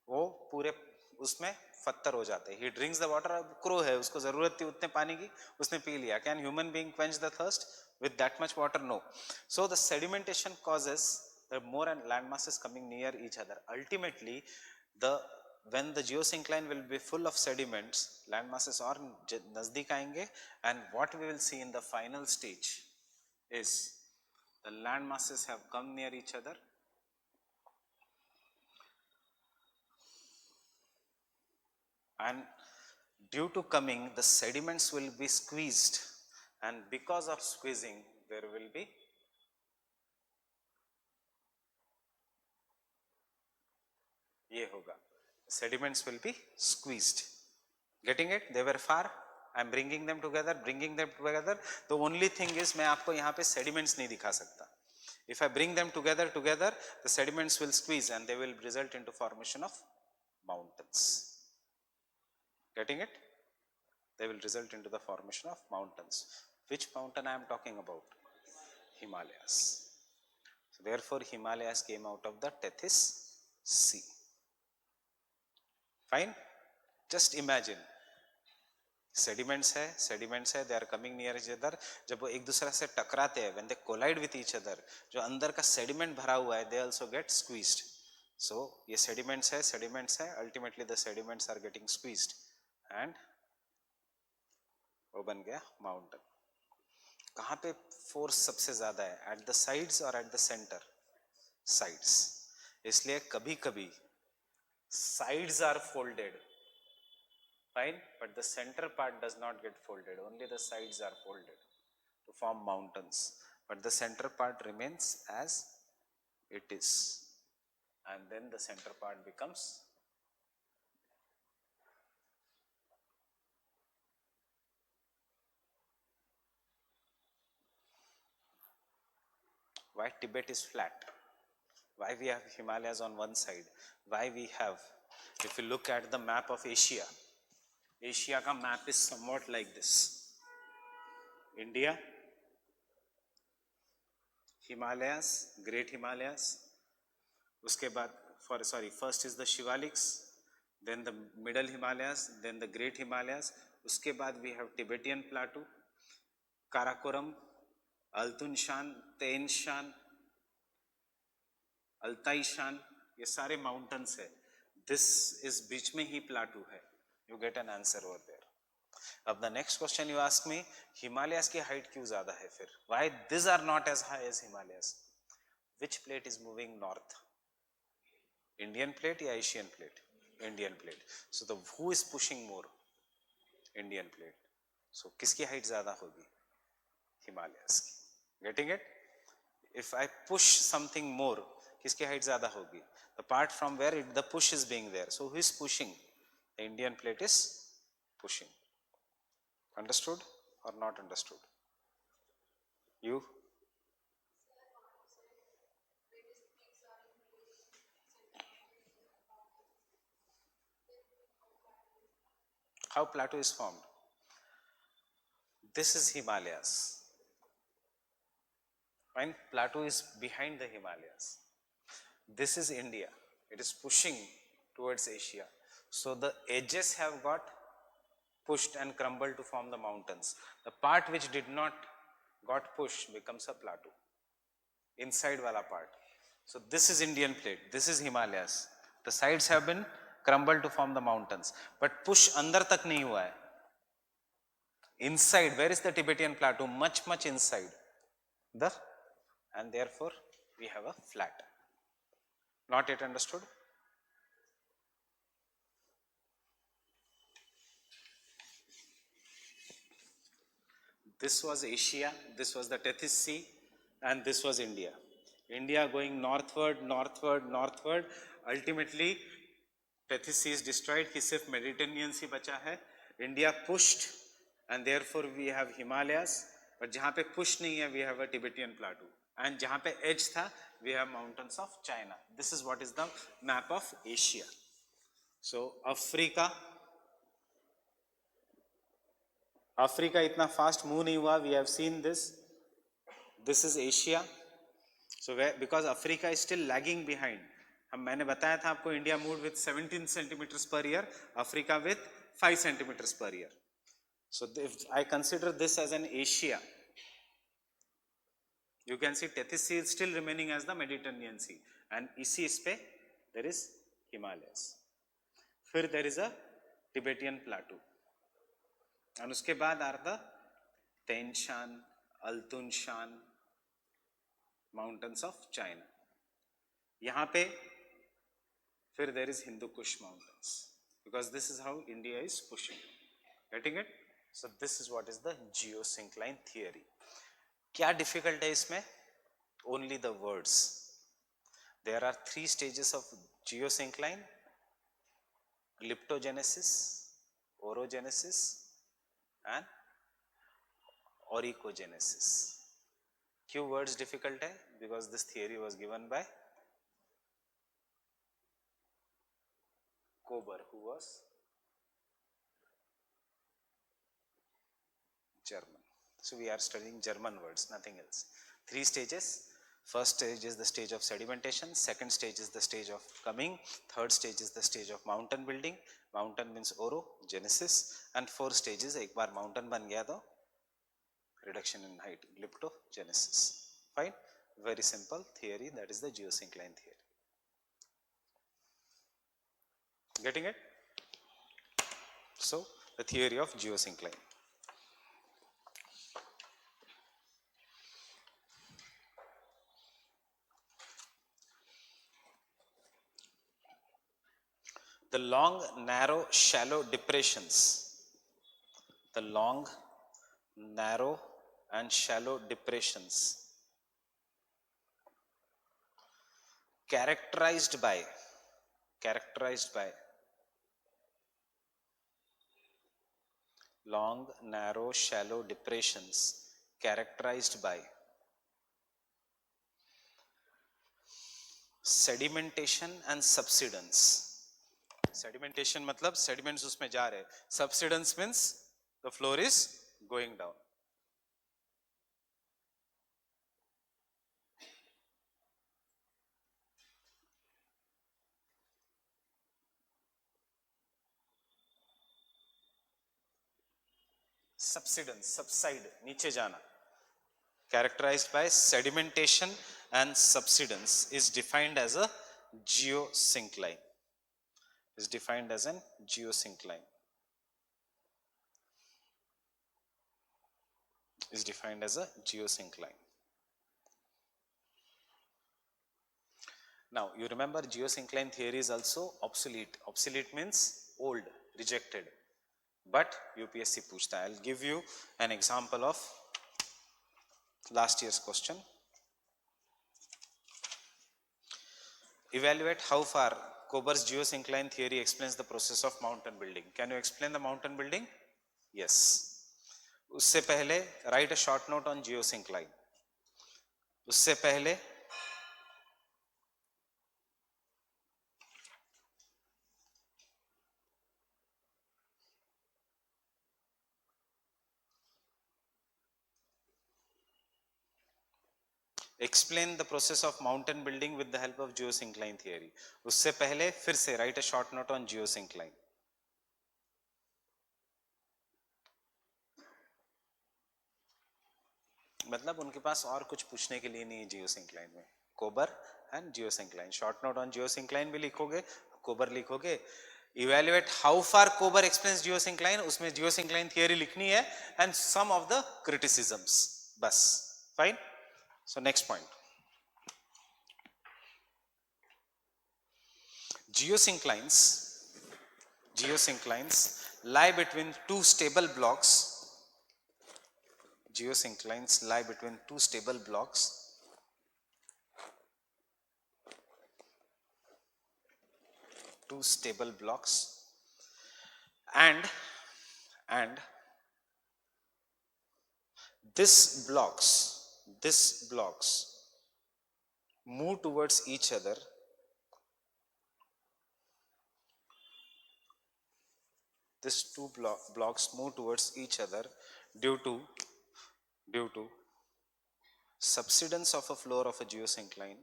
वो पूरे उसमें पत्थर हो जाते हैं. He drinks the water. Crow है, उसको जरूरत थी उतने पानी की, उसने पी लिया. Can human being quench the thirst with that much water? No. So the sedimentation causes the more and land masses coming near each other. Ultimately, when the geosyncline will be full of sediments, land masses और नजदीक आएंगे, and what we will see in the final stage is the land masses have come near each other. And due to coming, the sediments will be squeezed, and because of squeezing, there will be ये होगा. Sediments will be squeezed. Getting it? They were far. I am bringing them together. The only thing is, मैं आपको यहाँ पे sediments नहीं दिखा सकता. If I bring them together, the sediments will squeeze and they will result into formation of mountains. Getting it? They will result into the formation of mountains. Which mountain I am talking about? Himalayas. So therefore, Himalayas came out of the Tethys Sea. Fine? Just imagine. Sediments है, they are coming near each other. जब वो एक दूसरे से टकराते हैं, when they collide with each other, जो अंदर का sediment भरा हुआ है, they also get squeezed. So ये sediments है, ultimately the sediments are getting squeezed, and वो बन गया mountain. कहाँ पे force सबसे ज़्यादा है? At the sides or at the center? Sides. इसलिए कभी-कभी sides are folded. Fine, but the center part does not get folded. Only the sides are folded to form mountains. But the center part remains as it is. And then the center part becomes Why Tibet is flat? Why we have Himalayas on one side? Why we have, if you look at the map of Asia, Asia ka map is somewhat like this. India, Himalayas, Great Himalayas, uske baad, first is the Shivaliks, then the Middle Himalayas, then the Great Himalayas, uske baad we have Tibetan Plateau, Karakoram, Altun Shan, Tain Shan, Altai Shan, ये सारे mountains है. This is बीच में ही plateau है. You get an answer over there. अब the next question you ask me, Himalayas की height क्यों ज़्यादा है फिर? Why these are not as high as Himalayas? Which plate is moving north? Indian plate या Asian plate? Indian plate. So the who is pushing more? Indian plate. So किसकी height ज़्यादा होगी? Himalayas की. Getting it? If I push something more, किसकी height ज़्यादा होगी? The part from where the push is being there. So who is pushing? The Indian plate is pushing. Understood or not understood? You? How plateau is formed? This is Himalayas. Fine, plateau is behind the Himalayas. This is India. It is pushing towards Asia. So the edges have got pushed and crumbled to form the mountains. The part which did not got pushed becomes a plateau. Inside wala part. So this is Indian plate. This is Himalayas. The sides have been crumbled to form the mountains. But push andar tak nahi hua hai. Inside, where is the Tibetan plateau? Much, much inside. And therefore, we have a flat. Not yet understood? This was Asia, this was the Tethys Sea, and this was India. India going northward, northward, northward. Ultimately, Tethys Sea is destroyed, कि सिर्फ Mediterranean Sea बचा है. India pushed, and therefore we have Himalayas. But जहाँ पे push नहीं है, we have a Tibetan plateau. And जहाँ पे edge था, we have mountains of China. This is what is the map of Asia. So Africa इतना fast move नहीं हुआ. We have seen this. This is Asia. So because Africa is still lagging behind. मैंने बताया था आपको India moved with 17 centimeters per year, Africa with 5 centimeters per year. So if I consider this as an Asia, you can see Tethys Sea is still remaining as the Mediterranean Sea, and इसी इस पे there is Himalayas. फिर there is a Tibetan plateau, and उसके बाद are the Tain Shan, Altun Shan, mountains of China. यहाँ पे फिर there is Hindu Kush mountains, because this is how India is pushing. Getting it? So this is what is the geosyncline theory. क्या difficult है इसमें? Only the words. There are 3 stages of geosyncline: glyptogenesis, orogenesis, and oricogenesis. क्यों words difficult है? Because this theory was given by Kober, who was German. So we are studying German words, nothing else. 3 stages. First stage is the stage of sedimentation. Second stage is the stage of coming. Third stage is the stage of mountain building. Mountain means orogenesis. And 4 stages, एक बार mountain बन गया तो reduction in height, glyptogenesis. Fine. Very simple theory. That is the geosyncline theory. Getting it? So the theory of geosyncline. The long, narrow, shallow depressions. The long, narrow, and shallow depressions characterized by long, narrow, shallow depressions characterized by sedimentation and subsidence. Sedimentation मतलब sediments उसमें जा रहे, subsidence means the floor is going down. Subsidence, subside, नीचे जाना. Characterized by sedimentation and subsidence is defined as a geosyncline. Is defined as an geosyncline. Is defined as a geosyncline. Now you remember geosyncline theory is also obsolete. Obsolete means old, rejected. But UPSC पूछता है. I'll give you an example of last year's question. Evaluate how far Kober's geosyncline theory explains the process of mountain building. Can you explain the mountain building? Yes. उससे पहले write a short note on geosyncline. उससे पहले explain the process of mountain building with the help of geosyncline theory. उससे पहले फिर से write a short note on geosyncline. मतलब उनके पास और कुछ पूछने के लिए नहीं है जियोसिंक्लाइन में. Kober and geosyncline. Short note on geosyncline भी लिखोगे, कोबर लिखोगे. Evaluate how far Kober explains geosyncline, उसमें जियोसिंक्लाइन थियरी लिखनी है and some of the criticisms. बस. Fine. So next point. Geosynclines lie between two stable blocks. Geosynclines lie between two stable blocks. Two stable blocks. And this blocks move towards each other blocks move towards each other due to subsidence of a floor of a geosyncline.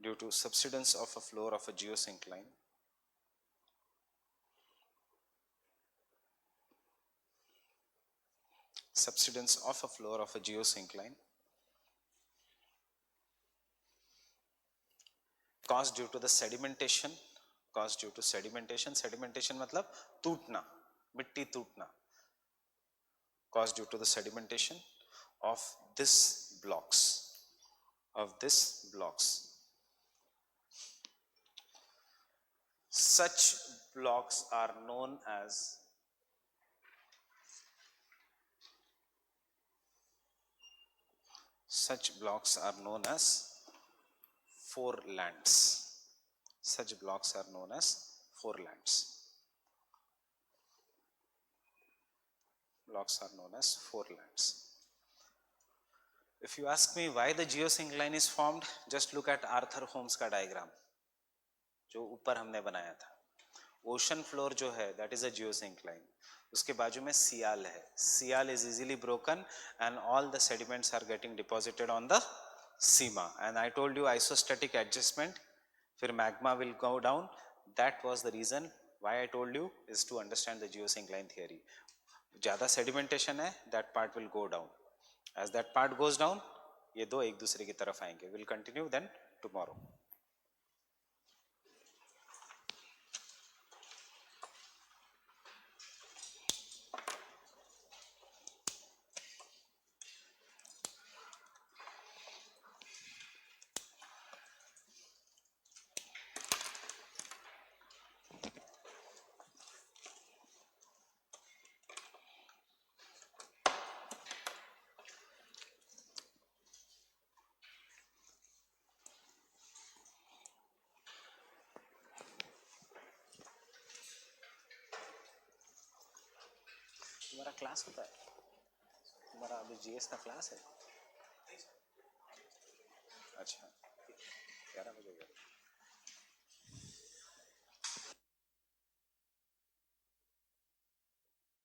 Due to subsidence of a floor of a geosyncline. Subsidence of a floor of a geosyncline caused due to the sedimentation. Caused due to sedimentation. Sedimentation मतलब टूटना, मिट्टी टूटना. Caused due to the sedimentation of this blocks. Such blocks are known as forelands. Such blocks are known as forelands. Blocks are known as forelands. If you ask me why the geosyncline is formed, just look at Arthur Holmes का diagram जो ऊपर हमने बनाया था. Ocean floor जो है that is a geosyncline. उसके बाजू में सियाल है. सियाल is easily broken and all the sediments are getting deposited on the Seema. And I told you isostatic adjustment, फिर magma will go down. That was the reason why I told you is to understand the geosyncline theory. ज़्यादा sedimentation है, that part will go down. As that part goes down, ये दो एक दूसरे की तरफ आएंगे. We'll continue then tomorrow. तुम्हारा क्लास होता है? तुम्हारा अभी जीएस का क्लास है? अच्छा. 11 बजे गए